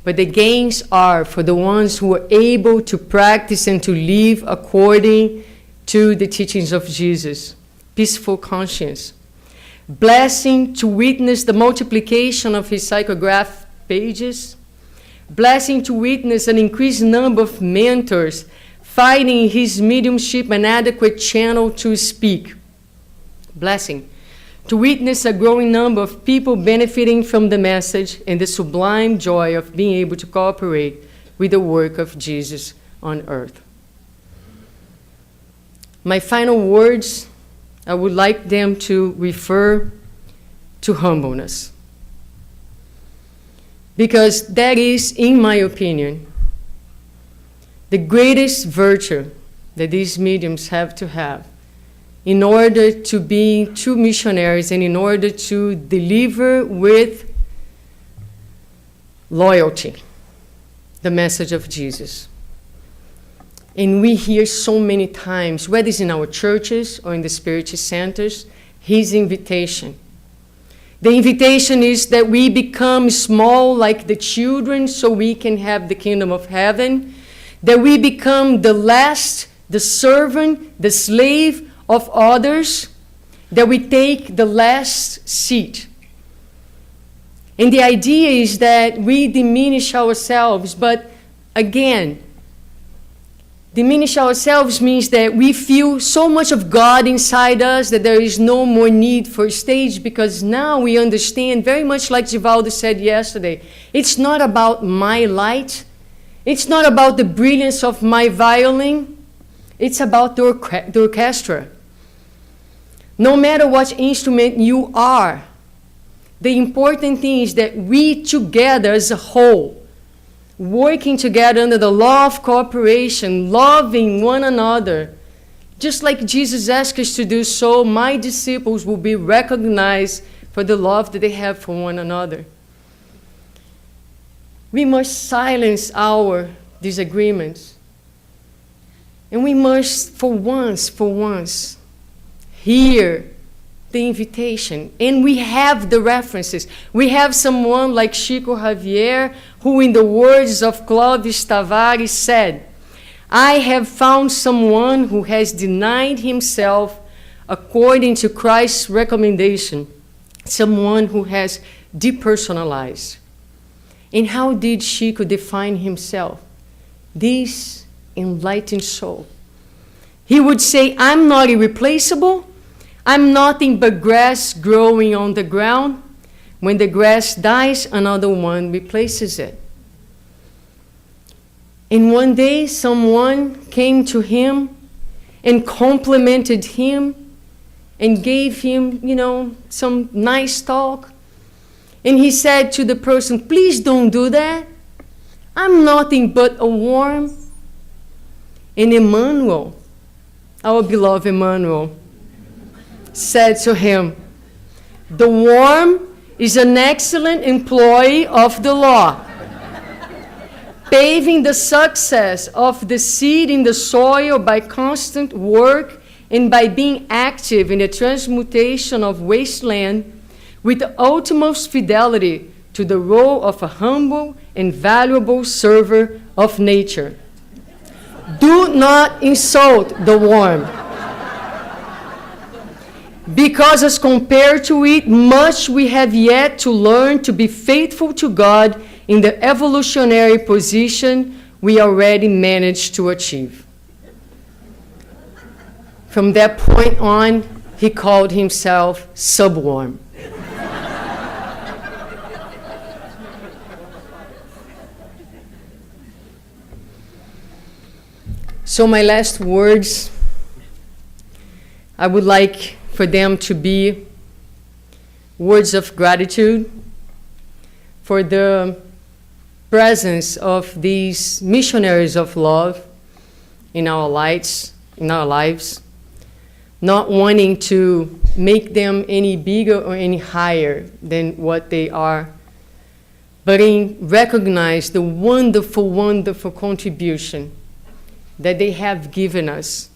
but the gains are for the ones who are able to practice and to live according to the teachings of Jesus. Peaceful conscience. Blessing to witness the multiplication of his psychograph pages. Blessing to witness an increased number of mentors finding his mediumship an adequate channel to speak. Blessing to witness a growing number of people benefiting from the message and the sublime joy of being able to cooperate with the work of Jesus on earth. My final words, I would like them to refer to humbleness. Because that is, in my opinion, the greatest virtue that these mediums have to have in order to be true missionaries and in order to deliver with loyalty the message of Jesus. And we hear so many times, whether it's in our churches or in the Spiritist centers, his invitation. The invitation is that we become small like the children so we can have the kingdom of heaven, that we become the last, the servant, the slave of others, that we take the last seat. And the idea is that we diminish ourselves, but again, diminish ourselves means that we feel so much of God inside us that there is no more need for stage, because now we understand, very much like Givaldo said yesterday, it's not about my light, it's not about the brilliance of my violin, It's about the orchestra. No matter what instrument you are, the important thing is that we together as a whole, working together under the law of cooperation, loving one another, just like Jesus asked us to do so, my disciples will be recognized for the love that they have for one another. We must silence our disagreements. And we must, for once, hear the invitation. And we have the references. We have someone like Chico Xavier, who in the words of Clóvis Tavares said, I have found someone who has denied himself according to Christ's recommendation, someone who has depersonalized. And how did Chico define himself? This enlightened soul. He would say, I'm not irreplaceable. I'm nothing but grass growing on the ground. When the grass dies, another one replaces it. And one day, someone came to him and complimented him and gave him, some nice talk. And he said to the person, please don't do that. I'm nothing but a worm. And Emmanuel, our beloved Emmanuel, said to him, the worm is an excellent employee of the law, paving the success of the seed in the soil by constant work and by being active in the transmutation of wasteland with the utmost fidelity to the role of a humble and valuable server of nature. Do not insult the worm, because as compared to it, much we have yet to learn to be faithful to God in the evolutionary position we already managed to achieve. From that point on, he called himself Subworm. So my last words, I would like for them to be words of gratitude for the presence of these missionaries of love in our lives, not wanting to make them any bigger or any higher than what they are, but recognize the wonderful, wonderful contribution that they have given us,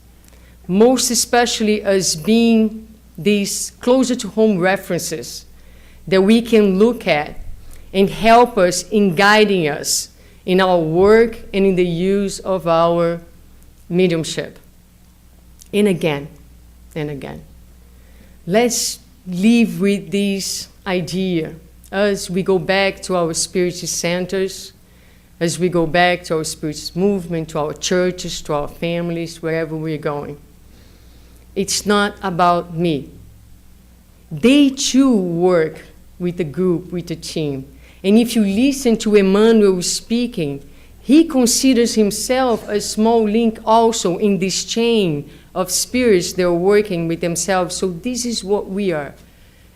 most especially as being these closer to home references that we can look at and help us in guiding us in our work and in the use of our mediumship. And again, let's live with this idea as we go back to our spiritual centers, as we go back to our spiritual movement, to our churches, to our families, wherever we're going. It's not about me. They too work with the group, with the team. And if you listen to Emmanuel speaking, he considers himself a small link also in this chain of spirits that are working with themselves. So this is what we are,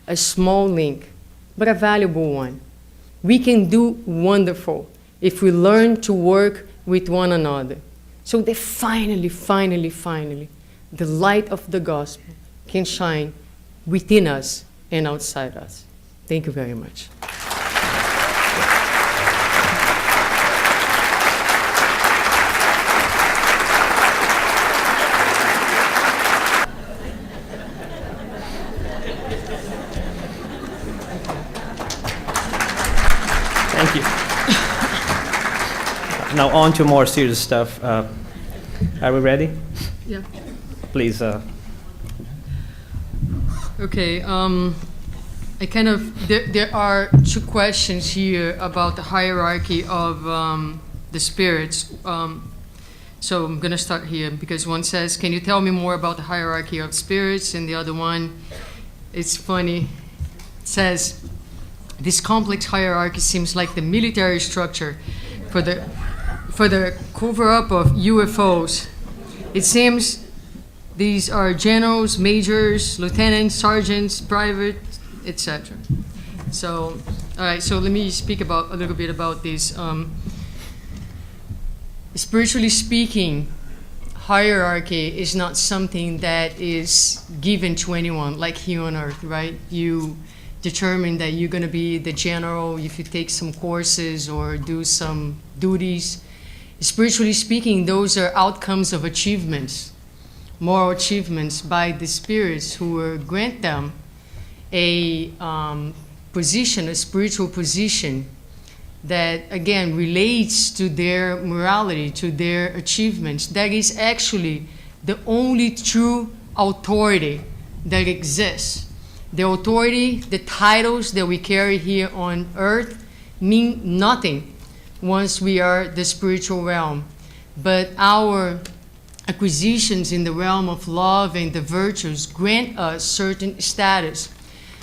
a small link, but a valuable one. We can do wonderful if we learn to work with one another. So that finally, the light of the gospel can shine within us and outside us. Thank you very much. Thank you. Now on to more serious stuff. Are we ready? Yeah. Please. Okay. There are two questions here about the hierarchy of the spirits. So I'm going to start here because one says, can you tell me more about the hierarchy of spirits? And the other one, it's funny, it says, this complex hierarchy seems like the military structure for the cover-up of UFOs. It seems these are generals, majors, lieutenants, sergeants, private, etc. So, all right, so let me speak about a little bit about this. Spiritually speaking, hierarchy is not something that is given to anyone, like here on earth, right? You determine that you're going to be the general if you take some courses or do some duties. Spiritually speaking, those are outcomes of achievements, moral achievements by the spirits who will grant them a position, a spiritual position that, again, relates to their morality, to their achievements. That is actually the only true authority that exists. The authority, the titles that we carry here on earth mean nothing once we are the spiritual realm. But our acquisitions in the realm of love and the virtues grant us certain status.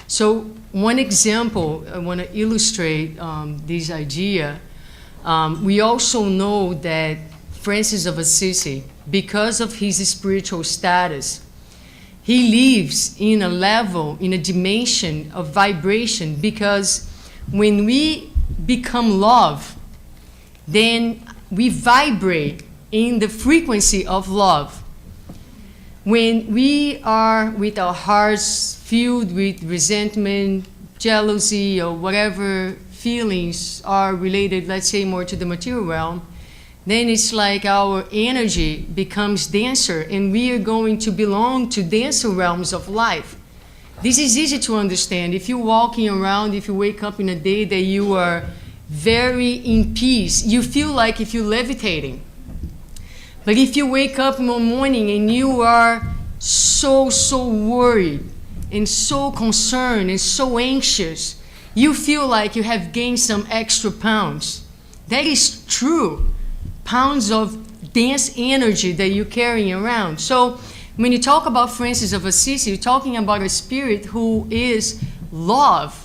So one example, I want to illustrate this idea. We also know that Francis of Assisi, because of his spiritual status, he lives in a level, in a dimension of vibration, because when we become love, then we vibrate in the frequency of love. When we are with our hearts filled with resentment, jealousy, or whatever feelings are related, let's say, more to the material realm, then it's like our energy becomes denser, and we are going to belong to denser realms of life. This is easy to understand. If you're walking around, if you wake up in a day that you are very in peace, you feel like if you're levitating. But if you wake up in the morning and you are so worried and so concerned and so anxious, you feel like you have gained some extra pounds. That is true. Pounds of dense energy that you're carrying around. So when you talk about Francis of Assisi, you're talking about a spirit who is love.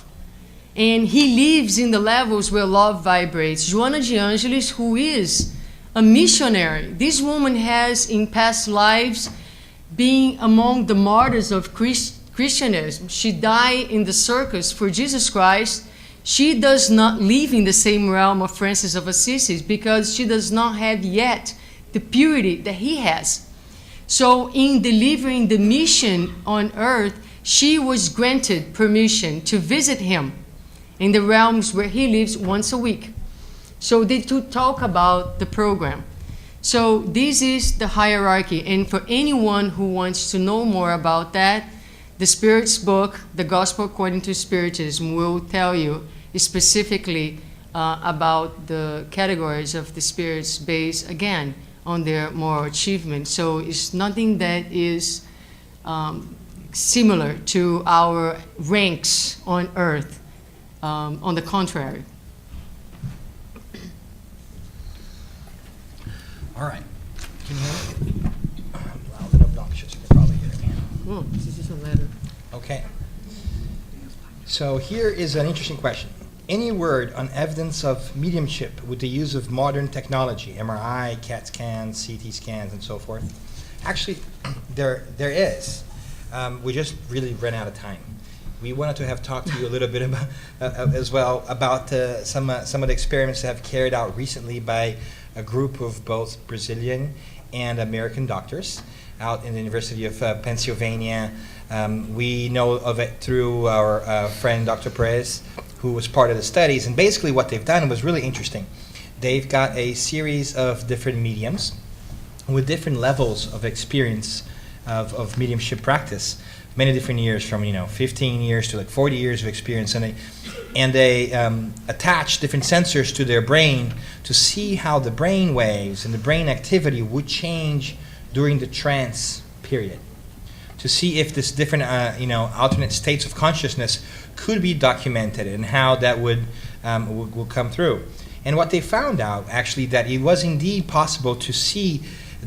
And he lives in the levels where love vibrates. Joana de Angelis, who is a missionary. This woman has, in past lives, been among the martyrs of Christianism. She died in the circus for Jesus Christ. She does not live in the same realm of Francis of Assisi because she does not have yet the purity that he has. So in delivering the mission on earth, she was granted permission to visit him in the realms where he lives once a week. So they to talk about the program. So this is the hierarchy. And for anyone who wants to know more about that, the Spirit's book, The Gospel According to Spiritism, will tell you specifically about the categories of the spirits based, again, on their moral achievement. So it's nothing that is similar to our ranks on earth. On the contrary. All right. Can you hear me? I'm loud and obnoxious. You can probably hear me. Oh, this is a letter. Okay. So here is an interesting question. Any word on evidence of mediumship with the use of modern technology, MRI, CAT scans, CT scans, and so forth? Actually, there is. We just really ran out of time. We wanted to have talked to you a little bit about, as well about some of the experiments that have carried out recently by a group of both Brazilian and American doctors out in the University of Pennsylvania. We know of it through our friend Dr. Perez, who was part of the studies. And basically what they've done was really interesting. They've got a series of different mediums with different levels of experience of mediumship practice. Many different years, from 15 years to like 40 years of experience, and they attach different sensors to their brain to see how the brain waves and the brain activity would change during the trance period, to see if this different alternate states of consciousness could be documented and how that would come through. And what they found out actually that it was indeed possible to see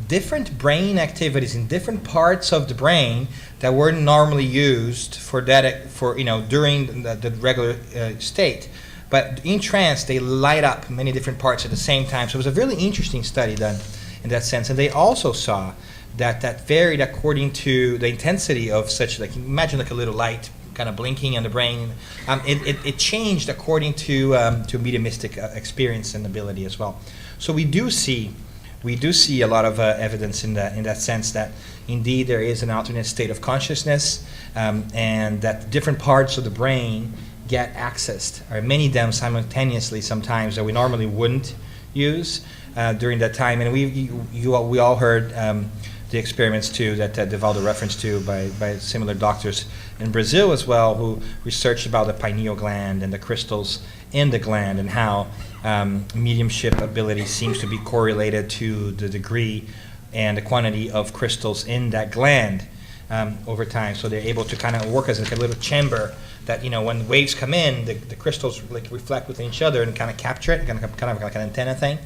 different brain activities in different parts of the brain that weren't normally used for that during the regular state, but in trance they light up many different parts at the same time. So it was a really interesting study done in that sense. And they also saw that varied according to the intensity of such, like, imagine like a little light kind of blinking in the brain. It changed according to mediumistic experience and ability as well. So we do see a lot of evidence in that sense that indeed there is an alternate state of consciousness, and that different parts of the brain get accessed, or many of them simultaneously sometimes, that we normally wouldn't use during that time. And we all heard the experiments too that Divaldo referenced to by similar doctors in Brazil as well, who researched about the pineal gland and the crystals in the gland, and how mediumship ability seems to be correlated to the degree and the quantity of crystals in that gland over time. So they're able to kind of work as like a little chamber that, when waves come in, the crystals like reflect within each other and kind of capture it, kind of like an antenna thing.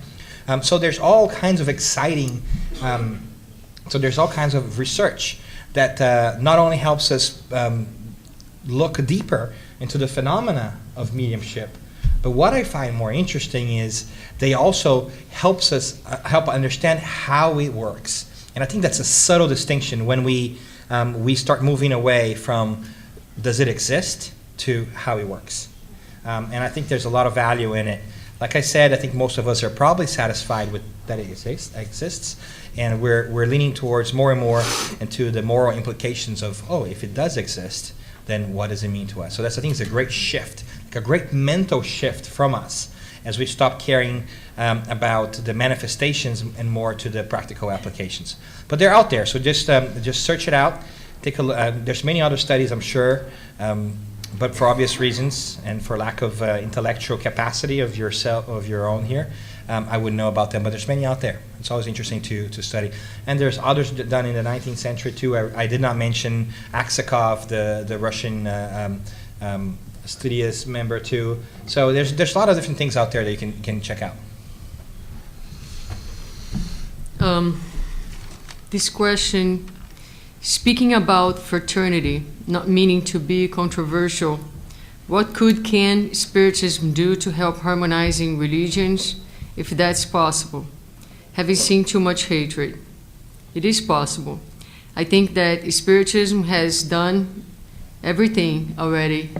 So there's all kinds of exciting, so there's all kinds of research that not only helps us look deeper into the phenomena of mediumship, but what I find more interesting is they also help understand how it works. And I think that's a subtle distinction when we start moving away from does it exist to how it works. And I think there's a lot of value in it. Like I said, I think most of us are probably satisfied with that it exists, and we're leaning towards more and more into the moral implications of, if it does exist, then what does it mean to us? So I think it's a great shift, like a great mental shift from us, as we stop caring about the manifestations and more to the practical applications. But they're out there, so just search it out. Take a look. There's many other studies, I'm sure, but for obvious reasons and for lack of intellectual capacity of your own here, I wouldn't know about them. But there's many out there. It's always interesting to study. And there's others done in the 19th century too. I did not mention Aksakov, the Russian studious member too. So there's a lot of different things out there that you can check out. This question, speaking about fraternity, not meaning to be controversial, what can Spiritism do to help harmonizing religions, if that's possible? Having seen too much hatred. It is possible. I think that Spiritism has done everything already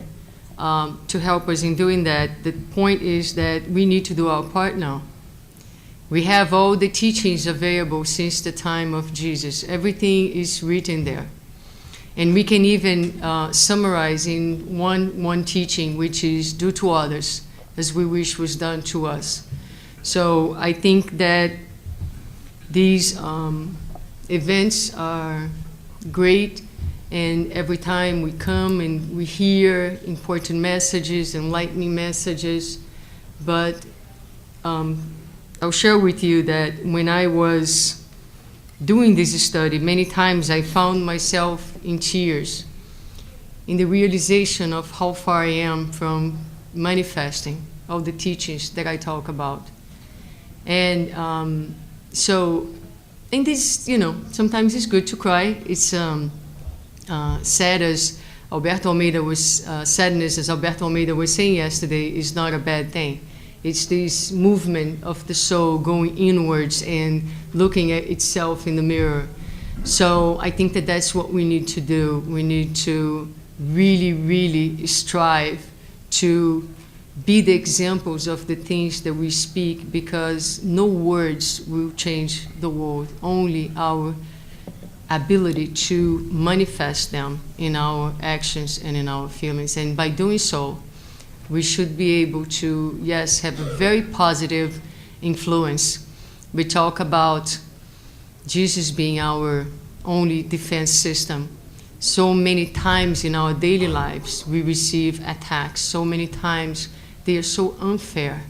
to help us in doing that. The point is that we need to do our part now. We have all the teachings available since the time of Jesus. Everything is written there. And we can even summarize in one teaching, which is do to others as we wish was done to us. So I think that these events are great, and every time we come and we hear important messages, enlightening messages, but I'll share with you that when I was doing this study, many times I found myself in tears in the realization of how far I am from manifesting all the teachings that I talk about. And and this, sometimes it's good to cry. It's sad as Alberto Almeida was, sadness as Alberto Almeida was saying yesterday is not a bad thing. It's this movement of the soul going inwards and looking at itself in the mirror. So I think that that's what we need to do. We need to really, really strive to be the examples of the things that we speak, because no words will change the world, only our ability to manifest them in our actions and in our feelings. And by doing so, we should be able to, yes, have a very positive influence. We talk about Jesus being our only defense system. So many times in our daily lives, we receive attacks. So many times they are so unfair.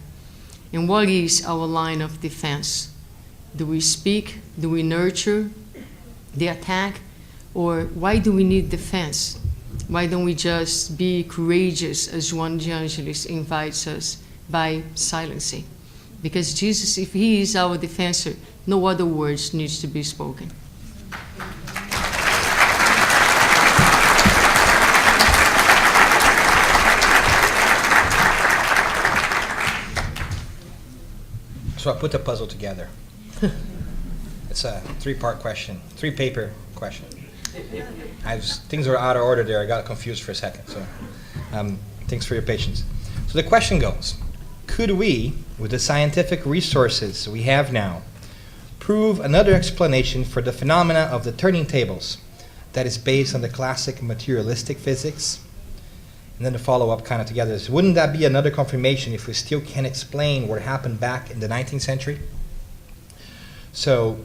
And what is our line of defense? Do we speak? Do we nurture the attack? Or why do we need defense? Why don't we just be courageous, as Juan de Angelis invites us, by silencing? Because Jesus, if he is our defensor, no other words needs to be spoken. So I put the puzzle together. It's a three-part question, three-paper question. Things are out of order there. I got confused for a second. So thanks for your patience. So the question goes, could we, with the scientific resources we have now, prove another explanation for the phenomena of the turning tables that is based on the classic materialistic physics? And then the follow-up kind of together is, wouldn't that be another confirmation if we still can't explain what happened back in the 19th century? So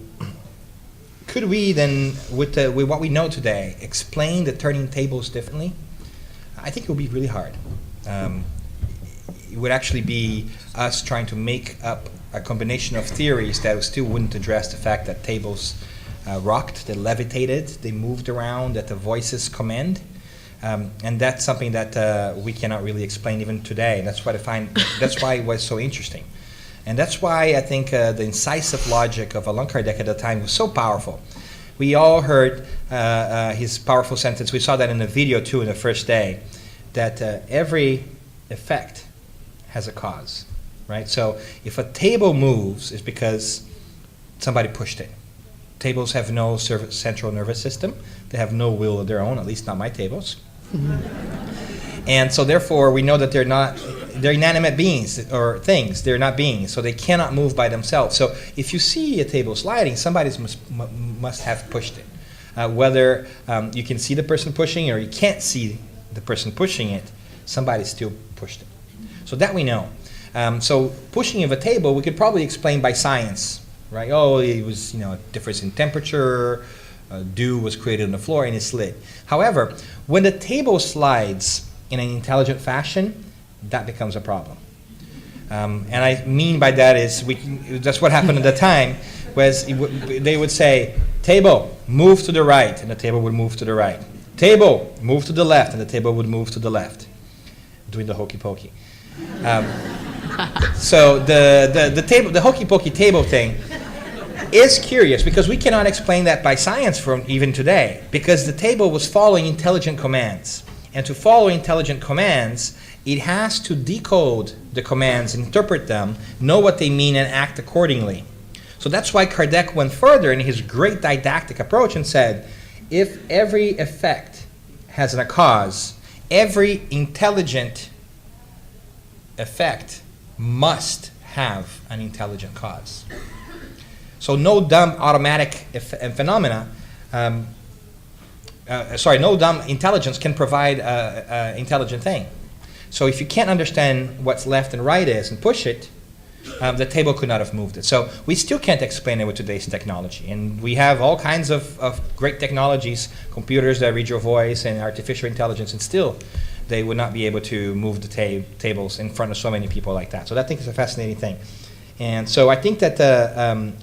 could we then, with what we know today, explain the turning tables differently? I think it would be really hard. It would actually be us trying to make up a combination of theories that still wouldn't address the fact that tables rocked, they levitated, they moved around, that the voices command. And that's something that we cannot really explain even today. That's why that's why it was so interesting. And that's why I think the incisive logic of Allan Kardec at the time was so powerful. We all heard his powerful sentence. We saw that in the video too in the first day, that every effect has a cause, right? So if a table moves, it's because somebody pushed it. Tables have no central nervous system. They have no will of their own, at least not my tables. And so therefore we know that they're inanimate beings or things. They're not beings, so they cannot move by themselves. So if you see a table sliding, somebody must have pushed it. Whether you can see the person pushing or you can't see the person pushing it, somebody still pushed it. So that we know. So pushing of a table we could probably explain by science, right? Oh, it was a difference in temperature. Dew was created on the floor and it slid. However, when the table slides in an intelligent fashion, that becomes a problem. And I mean by that is, that's what happened at the time, was they would say, table, move to the right, and the table would move to the right. Table, move to the left, and the table would move to the left, doing the hokey pokey. So the hokey pokey table thing is curious because we cannot explain that by science from even today, because the table was following intelligent commands. And to follow intelligent commands, it has to decode the commands, interpret them, know what they mean, and act accordingly. So that's why Kardec went further in his great didactic approach and said, if every effect has a cause, every intelligent effect must have an intelligent cause. So no dumb automatic phenomena, no dumb intelligence can provide an intelligent thing. So if you can't understand what's left and right is and push it, the table could not have moved it. So we still can't explain it with today's technology. And we have all kinds of great technologies, computers that read your voice and artificial intelligence, and still they would not be able to move the tables in front of so many people like that. So that I think is a fascinating thing. And so I think that and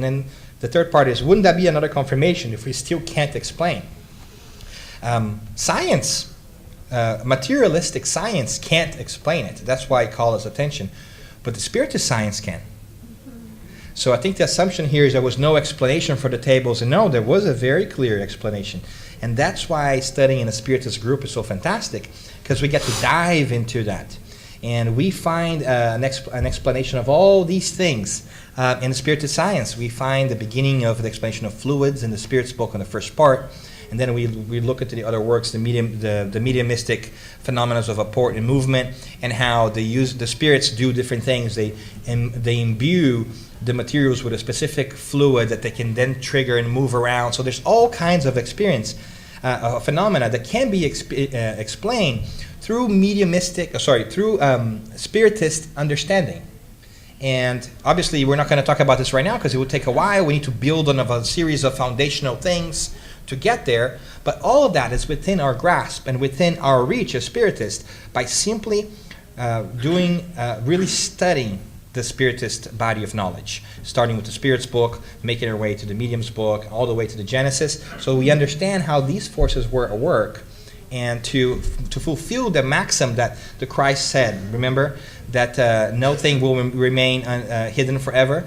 then the third part is, wouldn't that be another confirmation if we still can't explain? Science, materialistic science can't explain it. That's why I call its attention. But the Spiritist science can. So I think the assumption here is there was no explanation for the tables, and no, there was a very clear explanation. And that's why studying in a Spiritist group is so fantastic, because we get to dive into that. And we find an explanation of all these things in the Spiritist science. We find the beginning of the explanation of fluids in the Spirit's book on the first part. And then we look into the other works, the mediumistic phenomena of apport and movement, and how the spirits do different things. They imbue the materials with a specific fluid that they can then trigger and move around. So there's all kinds of phenomena that can be explained through Spiritist understanding. And obviously we're not going to talk about this right now because it would take a while. We need to build on a series of foundational things to get there, but all of that is within our grasp and within our reach as Spiritists by simply really studying the Spiritist body of knowledge, starting with the Spirit's book, making our way to the Medium's book, all the way to the Genesis, so we understand how these forces were at work, and to fulfill the maxim that the Christ said. Remember that no thing will remain hidden forever.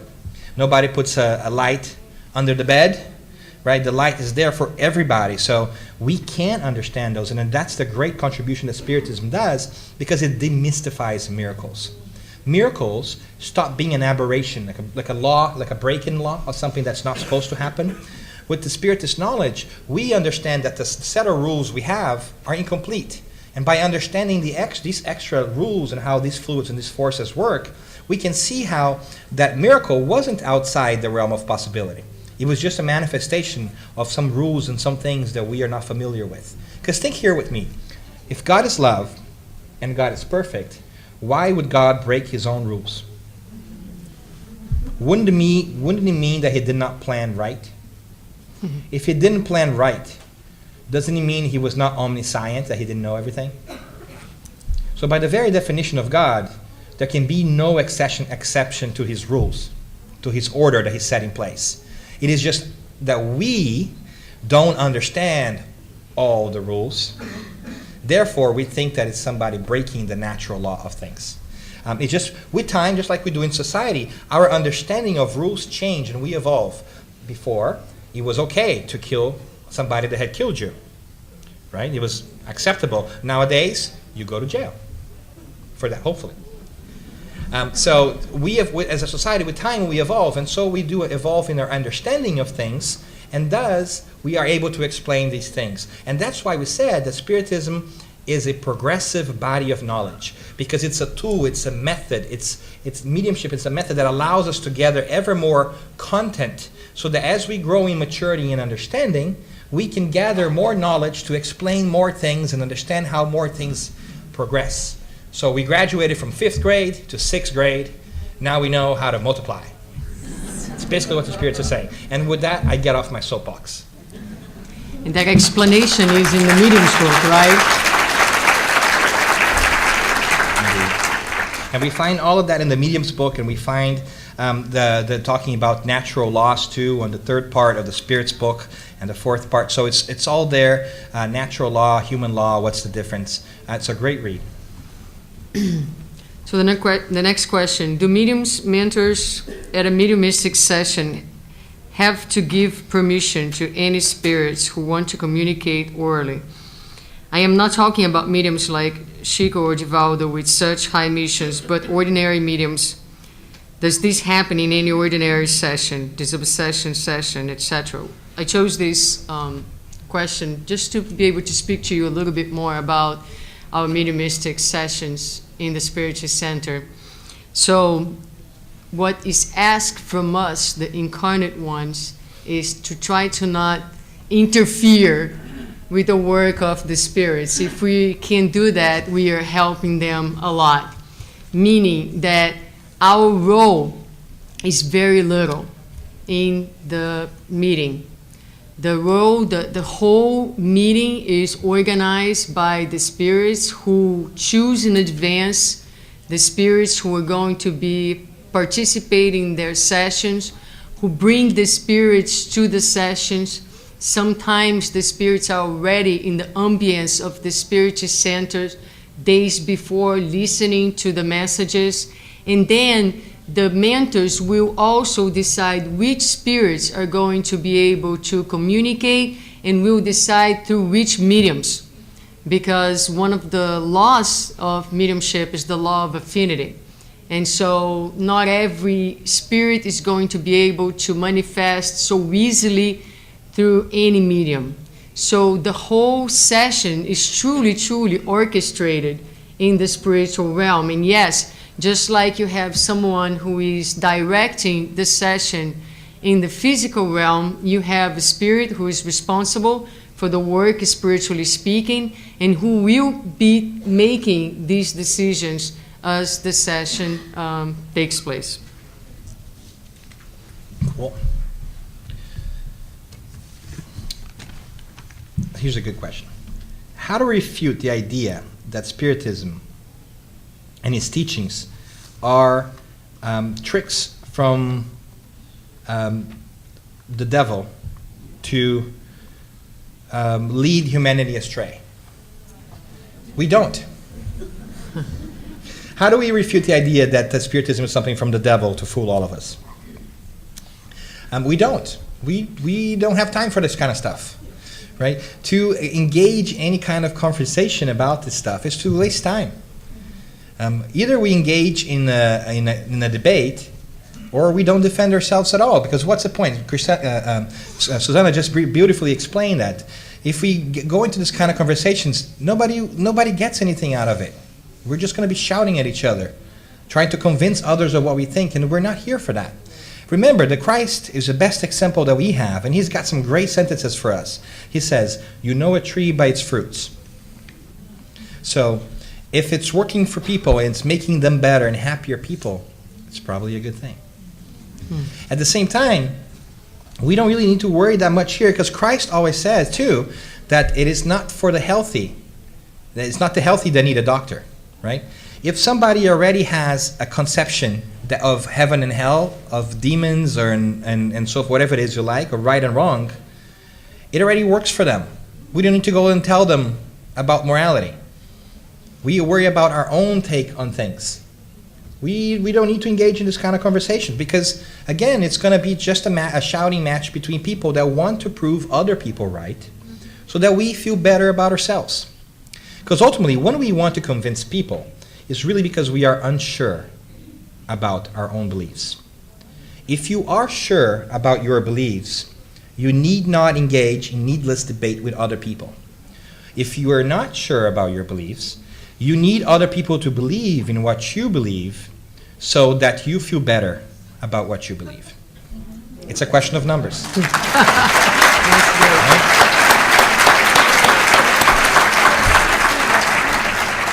Nobody puts a light under the bed. Right? The light is there for everybody, so we can understand those, and that's the great contribution that Spiritism does, because it demystifies miracles. miracles stop being an aberration, like a law, like a break-in law, or something that's not supposed to happen. With the Spiritist knowledge, we understand that the set of rules we have are incomplete. And by understanding these extra rules and how these fluids and these forces work, we can see how that miracle wasn't outside the realm of possibility. It was just a manifestation of some rules and some things that we are not familiar with. Because think here with me. If God is love and God is perfect, why would God break his own rules? Wouldn't it mean that he did not plan right? If he didn't plan right, doesn't it mean he was not omniscient, that he didn't know everything? So by the very definition of God, there can be no exception to his rules, to his order that he set in place. It is just that we don't understand all the rules. Therefore, we think that it's somebody breaking the natural law of things. It's just, with time, just like we do in society, our understanding of rules change and we evolve. Before, it was okay to kill somebody that had killed you, right? It was acceptable. Nowadays, you go to jail for that, hopefully. So we have, as a society, with time we evolve, and so we do evolve in our understanding of things, and thus we are able to explain these things. And that's why we said that Spiritism is a progressive body of knowledge, because it's a tool, it's a method, it's mediumship, it's a method that allows us to gather ever more content, so that as we grow in maturity and understanding, we can gather more knowledge to explain more things and understand how more things progress. So we graduated from 5th grade to 6th grade. Now we know how to multiply. It's basically what the Spirits are saying. And with that, I get off my soapbox. And that explanation is in the Medium's book, right? And we find all of that in the Medium's book, and we find the talking about natural laws too, on the 3rd part of the Spirit's book, and the 4th part. So it's all there. Natural law, human law. What's the difference? It's a great read. So the next question: do mediums mentors at a mediumistic session have to give permission to any spirits who want to communicate orally? I am not talking about mediums like Chico or Divaldo with such high missions, but ordinary mediums. Does this happen in any ordinary session, this obsession session, etc.? I chose this question just to be able to speak to you a little bit more about our mediumistic sessions in the Spiritual Center. So what is asked from us, the incarnate ones, is to try to not interfere with the work of the spirits. If we can do that, we are helping them a lot. Meaning that our role is very little in the meeting. The role, the whole meeting is organized by the spirits who choose in advance the spirits who are going to be participating in their sessions, who bring the spirits to the sessions. Sometimes the spirits are already in the ambience of the spiritual centers days before, listening to the messages. And then the mentors will also decide which spirits are going to be able to communicate, and will decide through which mediums. Because one of the laws of mediumship is the law of affinity. And so not every spirit is going to be able to manifest so easily through any medium. So the whole session is truly, truly orchestrated in the spiritual realm. And yes, just like you have someone who is directing the session in the physical realm, you have a spirit who is responsible for the work, spiritually speaking, and who will be making these decisions as the session takes place. Cool. Here's a good question. How to refute the idea that Spiritism and its teachings are tricks from the devil to lead humanity astray? We don't. How do we refute the idea that Spiritism is something from the devil to fool all of us? We don't. We don't have time for this kind of stuff. Right? To engage any kind of conversation about this stuff is to waste time. Either we engage in a debate, or we don't defend ourselves at all. Because what's the point? Suzana just beautifully explained that. If we go into this kind of conversations, nobody gets anything out of it. We're just going to be shouting at each other, trying to convince others of what we think, and we're not here for that. Remember that Christ is the best example that we have, and he's got some great sentences for us. He says, "You know a tree by its fruits." So, if it's working for people and it's making them better and happier people, it's probably a good thing. At the same time, we don't really need to worry that much here, because Christ always says, too, that it is not for the healthy. That it's not the healthy that need a doctor, right? If somebody already has a conception of heaven and hell, of demons, or and so whatever it is you like, or right and wrong, it already works for them. We don't need to go and tell them about morality. We worry about our own take on things. We don't need to engage in this kind of conversation, because, again, it's going to be just a shouting match between people that want to prove other people right, so that we feel better about ourselves. Because ultimately, when we want to convince people, it's really because we are unsure about our own beliefs. If you are sure about your beliefs, you need not engage in needless debate with other people. If you are not sure about your beliefs, you need other people to believe in what you believe so that you feel better about what you believe. It's a question of numbers.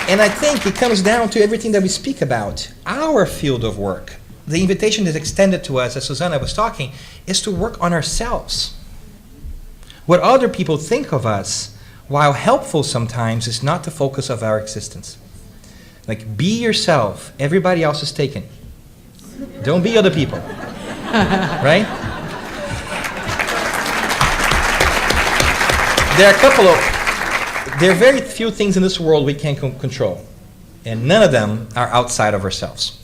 And I think it comes down to everything that we speak about. Our field of work, the invitation that's extended to us, as Suzana was talking, is to work on ourselves. What other people think of us, while helpful sometimes, is not the focus of our existence. Like, be yourself. Everybody else is taken. Don't be other people. Right? There are very few things in this world we can control. And none of them are outside of ourselves.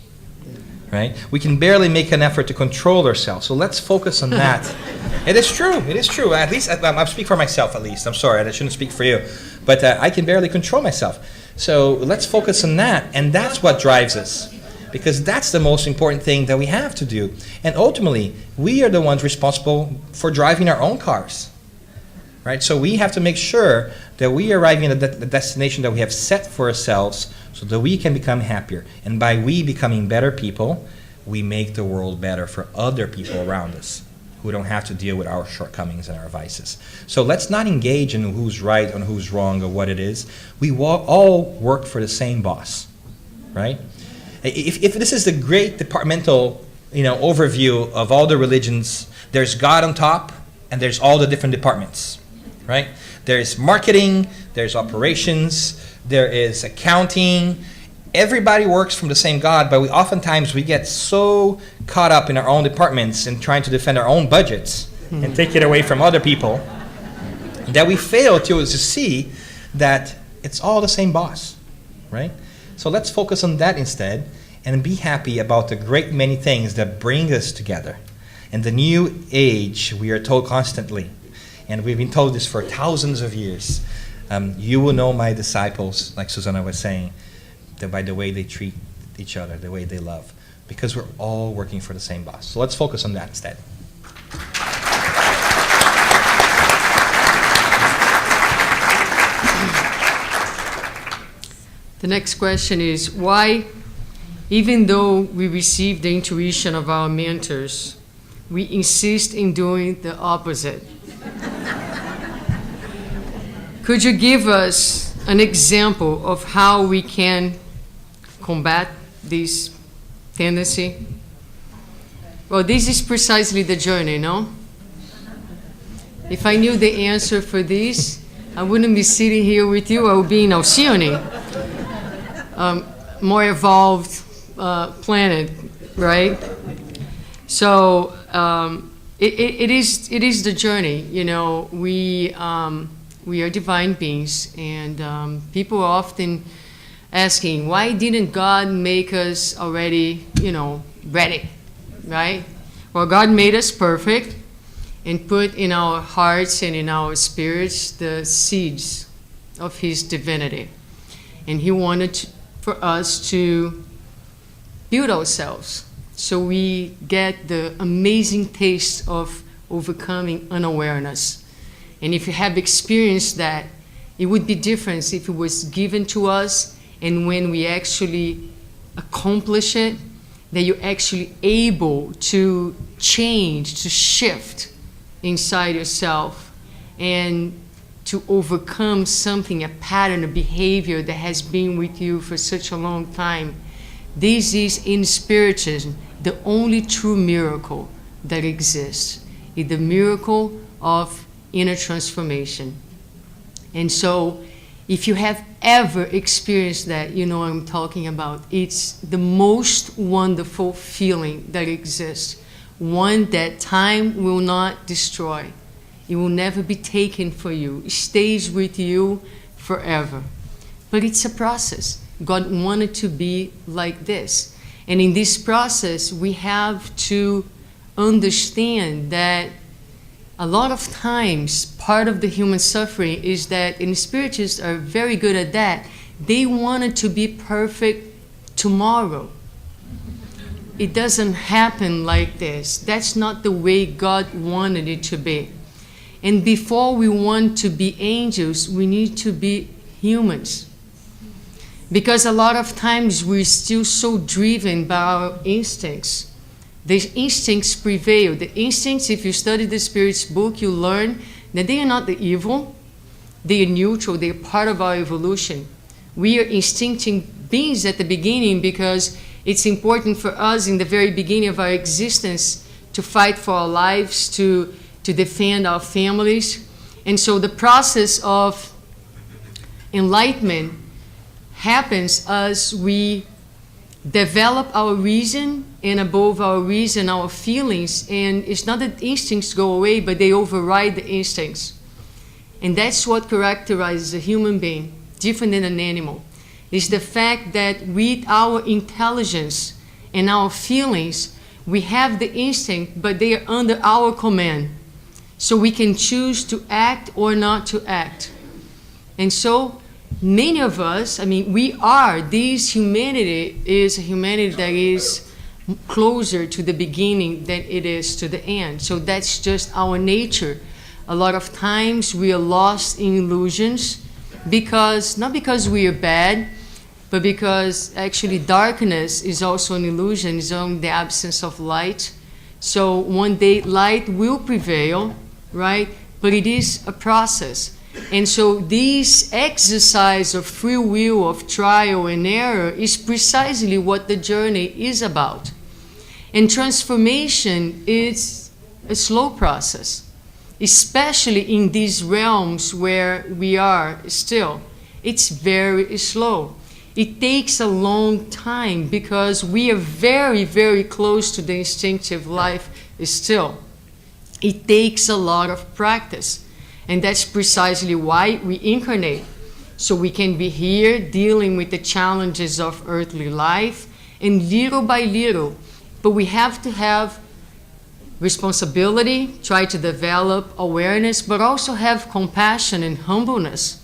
Right? We can barely make an effort to control ourselves. So let's focus on that. It is true. It is true. At least, I speak for myself at least. I'm sorry, I shouldn't speak for you. But I can barely control myself. So let's focus on that. And that's what drives us. Because that's the most important thing that we have to do. And ultimately, we are the ones responsible for driving our own cars. Right? So we have to make sure that we are arriving at the destination that we have set for ourselves, so that we can become happier. And by we becoming better people, we make the world better for other people around us who don't have to deal with our shortcomings and our vices. So let's not engage in who's right and who's wrong or what it is. We all work for the same boss, right? If this is the great departmental, overview of all the religions, there's God on top, and there's all the different departments, right? There's marketing, there's operations, there is accounting. Everybody works from the same God, but oftentimes we get so caught up in our own departments and trying to defend our own budgets and take it away from other people that we fail to see that it's all the same boss, right? So let's focus on that instead and be happy about the great many things that bring us together. In the new age, we are told constantly, and we've been told this for thousands of years, you will know my disciples, like Suzana was saying, by the way they treat each other, the way they love, because we're all working for the same boss. So let's focus on that instead. The next question is, why, even though we receive the intuition of our mentors, we insist in doing the opposite? Could you give us an example of how we can combat this tendency? Well, this is precisely the journey, no? If I knew the answer for this, I wouldn't be sitting here with you. I would be in Alcyone, more evolved planet, right? So it is the journey. We are divine beings, and people are often asking, why didn't God make us already, ready, right? Well, God made us perfect and put in our hearts and in our spirits the seeds of His divinity. And He wanted for us to build ourselves, so we get the amazing taste of overcoming unawareness. And if you have experienced that, it would be different if it was given to us, and when we actually accomplish it, that you're actually able to change, to shift inside yourself, and to overcome something, a pattern, a behavior that has been with you for such a long time. This is, in Spiritism, the only true miracle that exists. It's the miracle of inner transformation. And so, if you have ever experienced that, you know what I'm talking about. It's the most wonderful feeling that exists. One that time will not destroy. It will never be taken for you. It stays with you forever. But it's a process. God wanted to be like this. And in this process, we have to understand that a lot of times, part of the human suffering is that, and Spiritists are very good at that, they wanted to be perfect tomorrow. It doesn't happen like this. That's not the way God wanted it to be. And before we want to be angels, we need to be humans. Because a lot of times we're still so driven by our instincts. The instincts prevail. The instincts, if you study the Spirit's book, you learn that they are not the evil. They are neutral. They are part of our evolution. We are instinctive beings at the beginning because it's important for us in the very beginning of our existence to fight for our lives, to defend our families. And so the process of enlightenment happens as we develop our reason, and above our reason, our feelings. And it's not that instincts go away, but they override the instincts. And that's what characterizes a human being, different than an animal. It's the fact that with our intelligence and our feelings, we have the instinct, but they are under our command. So we can choose to act or not to act. And so many of us, we are, this humanity is a humanity that is closer to the beginning than it is to the end. So that's just our nature. A lot of times we are lost in illusions because, not because we are bad, but because actually darkness is also an illusion, it's only the absence of light. So one day light will prevail, right? But it is a process. And so this exercise of free will, of trial and error, is precisely what the journey is about. And transformation is a slow process, especially in these realms where we are still. It's very slow. It takes a long time because we are very, very close to the instinctive life still. It takes a lot of practice. And that's precisely why we incarnate. So we can be here dealing with the challenges of earthly life, and little by little. But we have to have responsibility, try to develop awareness, but also have compassion and humbleness.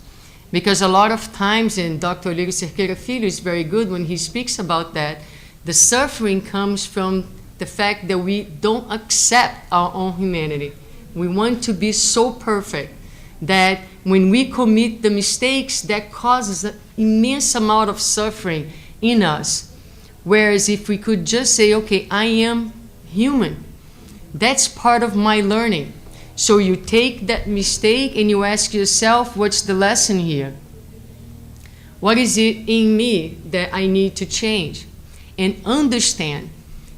Because a lot of times, and Dr. Olírio Cerqueira Filho is very good when he speaks about that, the suffering comes from the fact that we don't accept our own humanity. We want to be so perfect that when we commit the mistakes, that causes an immense amount of suffering in us. Whereas if we could just say, okay, I am human. That's part of my learning. So you take that mistake and you ask yourself, what's the lesson here? What is it in me that I need to change? And understand.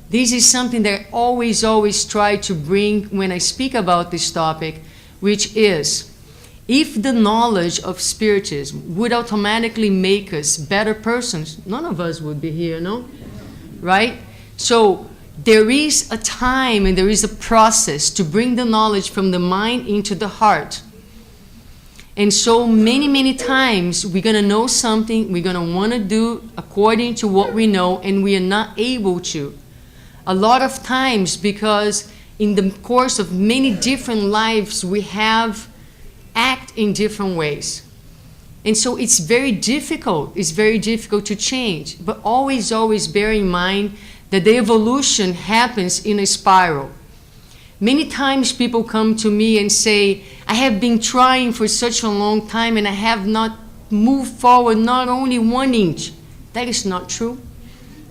This is something that I always try to bring when I speak about this topic, which is, if the knowledge of Spiritism would automatically make us better persons, none of us would be here, no? Right? So there is a time and there is a process to bring the knowledge from the mind into the heart. And so many times we're going to know something, we're going to want to do according to what we know, and we are not able to. A lot of times because in the course of many different lives we have act in different ways. And so it's very difficult. It's very difficult to change. But always, always bear in mind that the evolution happens in a spiral. Many times people come to me and say, I have been trying for such a long time and I have not moved forward not only 1 inch. That is not true.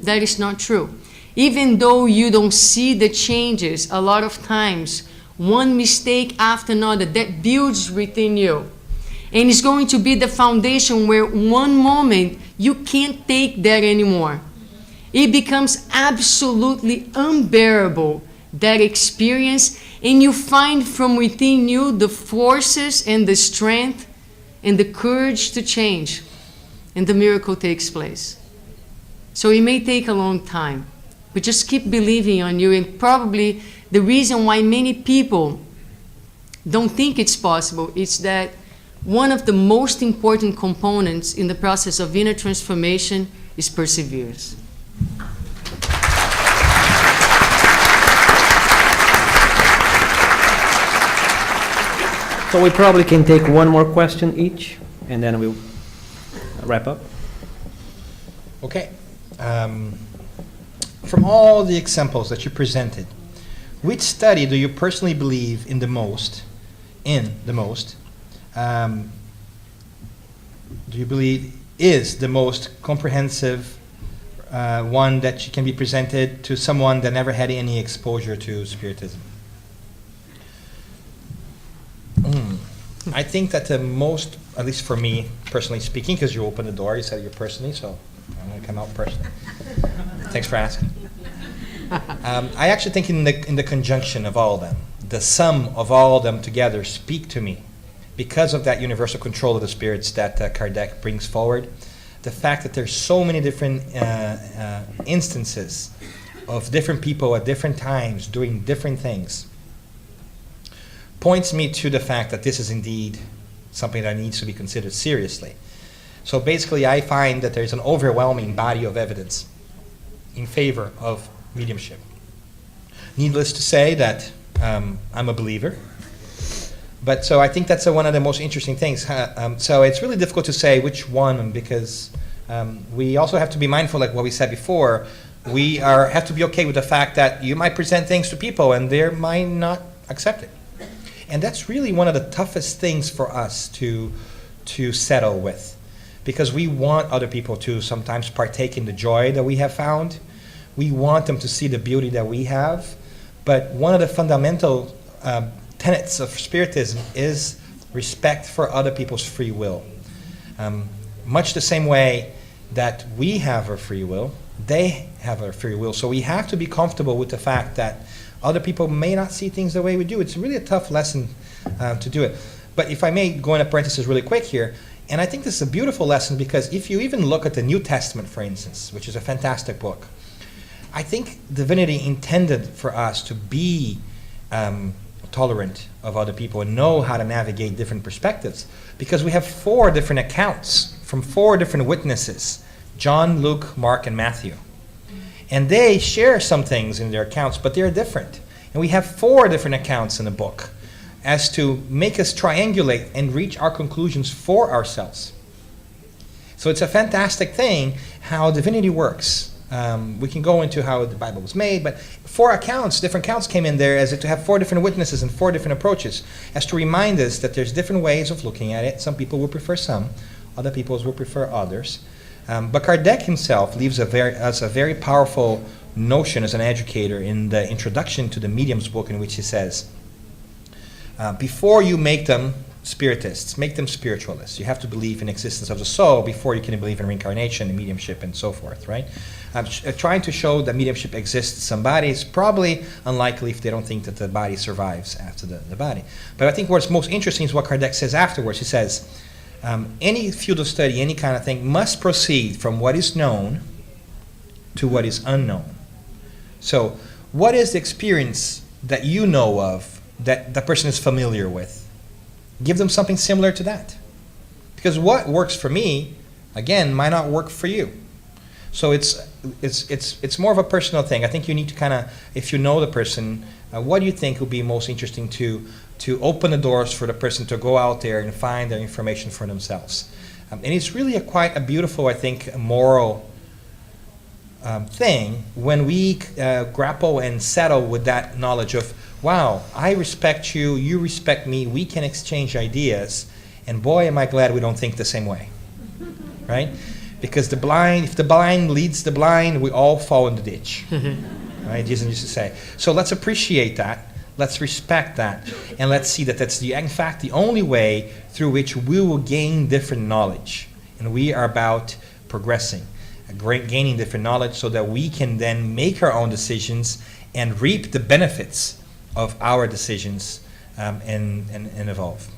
That is not true. Even though you don't see the changes, a lot of times, one mistake after another, that builds within you. And it's going to be the foundation where one moment you can't take that anymore. It becomes absolutely unbearable, that experience, and you find from within you the forces and the strength and the courage to change. And the miracle takes place. So it may take a long time, but just keep believing on you. And probably the reason why many people don't think it's possible is that one of the most important components in the process of inner transformation is perseverance. So we probably can take one more question each, and then we'll wrap up. Okay. From all the examples that you presented, which study do you personally believe in the most? Do you believe is the most comprehensive one that can be presented to someone that never had any exposure to Spiritism? I think that the most, at least for me, personally speaking, because you opened the door, you said you're personally, so I'm going to come out personally. Thanks for asking. I actually think in the conjunction of all of them, the sum of all of them together speak to me because of that universal control of the spirits that Kardec brings forward. The fact that there's so many different instances of different people at different times doing different things points me to the fact that this is indeed something that needs to be considered seriously. So basically, I find that there's an overwhelming body of evidence in favor of mediumship. Needless to say that I'm a believer. But so I think that's one of the most interesting things. So it's really difficult to say which one, because we also have to be mindful, like what we said before, we have to be okay with the fact that you might present things to people and they might not accept it. And that's really one of the toughest things for us to settle with, because we want other people to sometimes partake in the joy that we have found. We want them to see the beauty that we have. But one of the fundamental tenets of Spiritism is respect for other people's free will. Much the same way that we have our free will, they have our free will. So we have to be comfortable with the fact that other people may not see things the way we do. It's really a tough lesson to do it. But if I may go into parentheses really quick here, and I think this is a beautiful lesson, because if you even look at the New Testament, for instance, which is a fantastic book, I think divinity intended for us to be tolerant of other people and know how to navigate different perspectives, because we have 4 different accounts from 4 different witnesses: John, Luke, Mark, and Matthew. And they share some things in their accounts, but they're different. And we have 4 different accounts in the book as to make us triangulate and reach our conclusions for ourselves. So it's a fantastic thing how divinity works. We can go into how the Bible was made, but 4 accounts, different accounts came in there as to have 4 different witnesses and 4 different approaches, as to remind us that there's different ways of looking at it. Some people will prefer some, other people will prefer others. But Kardec himself leaves us a very powerful notion as an educator in the introduction to the Medium's book, in which he says, before you make them spiritists, make them spiritualists. You have to believe in the existence of the soul before you can believe in reincarnation and mediumship and so forth, right? Trying to show that mediumship exists in somebody is probably unlikely if they don't think that the body survives after the body. But I think what's most interesting is what Kardec says afterwards. He says, any field of study, any kind of thing, must proceed from what is known to what is unknown. So, what is the experience that you know of that the person is familiar with? Give them something similar to that. Because what works for me, again, might not work for you. So it's more of a personal thing. I think you need to kind of, if you know the person, what do you think would be most interesting to open the doors for the person to go out there and find their information for themselves? And it's really quite a beautiful, I think, moral thing when we grapple and settle with that knowledge of, wow, I respect you, you respect me, we can exchange ideas, and boy, am I glad we don't think the same way, right? Because if the blind leads the blind, we all fall in the ditch, right? Jesus used to say. So let's appreciate that, let's respect that, and let's see that that's in fact the only way through which we will gain different knowledge. And we are about progressing, gaining different knowledge so that we can then make our own decisions and reap the benefits of our decisions and evolve.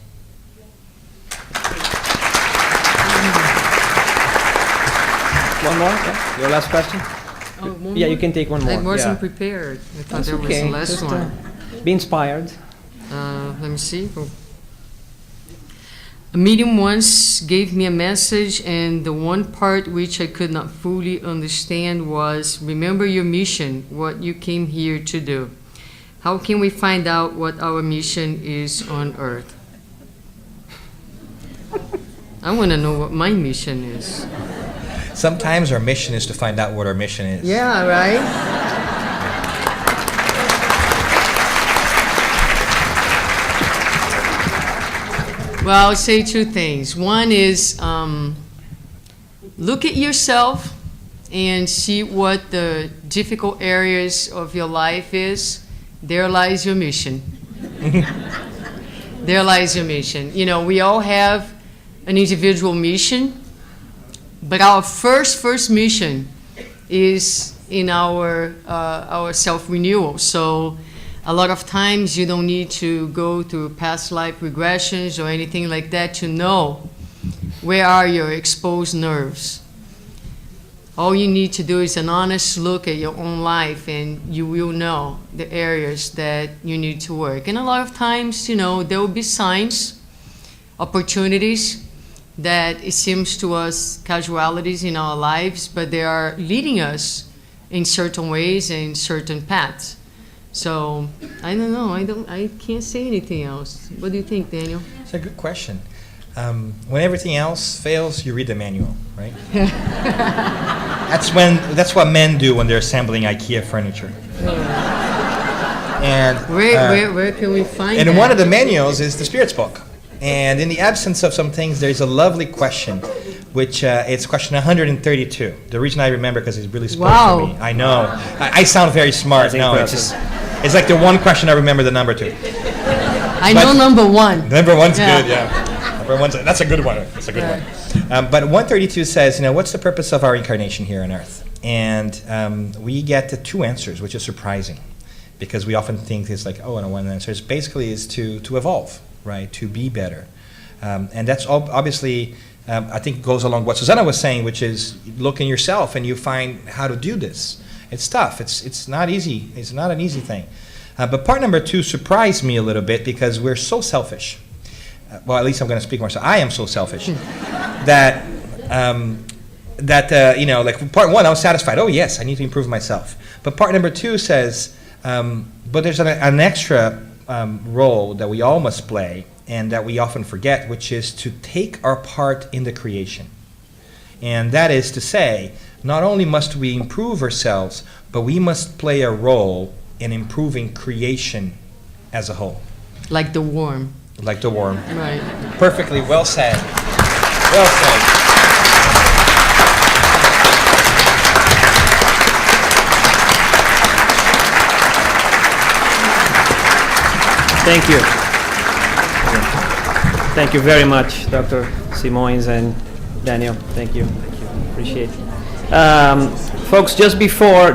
One more? Yeah. Your last question? Oh, one Yeah, more? you can take one more. I wasn't yeah. prepared. I thought That's there was okay. the last Just, one. be inspired. Let me see. A medium once gave me a message, and the one part which I could not fully understand was, remember your mission, what you came here to do. How can we find out what our mission is on Earth? I want to know what my mission is. Sometimes our mission is to find out what our mission is. Yeah, right? Well, I'll say two things. One is look at yourself and see what the difficult areas of your life is. There lies your mission. There lies your mission. You know, we all have an individual mission, but our first mission is in our self-renewal. So a lot of times you don't need to go through past life regressions or anything like that to know where are your exposed nerves. All you need to do is an honest look at your own life, and you will know the areas that you need to work. And a lot of times, you know, there will be signs, opportunities that it seems to us casualties in our lives, but they are leading us in certain ways and certain paths. So I don't know. I can't say anything else. What do you think, Daniel? It's a good question. When everything else fails, you read the manual, right? That's what men do when they're assembling IKEA furniture. And Where can we find and that? one of the manuals is the Spirit's book. And in the absence of some things, there's a lovely question, which it's question 132. The reason I remember because it really spoke Wow. to me. I know. I sound very smart. That's No, impressive. it's like the one question I remember the number to. I but- know number one. Number one's Yeah. good, yeah. Number one's that's a good one. That's a good one. But 132 says, you know, what's the purpose of our incarnation here on Earth? And we get the two answers, which is surprising, because we often think it's like, oh, and one answer is basically is to evolve, right? To be better, and that's obviously. I think goes along what Suzana was saying, which is look in yourself and you find how to do this. It's tough. It's not easy. It's not an easy thing. But part number 2 surprised me a little bit because we're so selfish. Well, at least I'm going to speak more. So I am so selfish that you know, like part 1, I was satisfied. Oh yes, I need to improve myself. But part number 2 says, but there's an extra role that we all must play, and that we often forget, which is to take our part in the creation. And that is to say, not only must we improve ourselves, but we must play a role in improving creation as a whole. Like the worm. Like the worm. Right. Perfectly well said. Well said. Thank you. Thank you very much, Dr. Simoes and Daniel. Thank you. Appreciate it. Folks, just before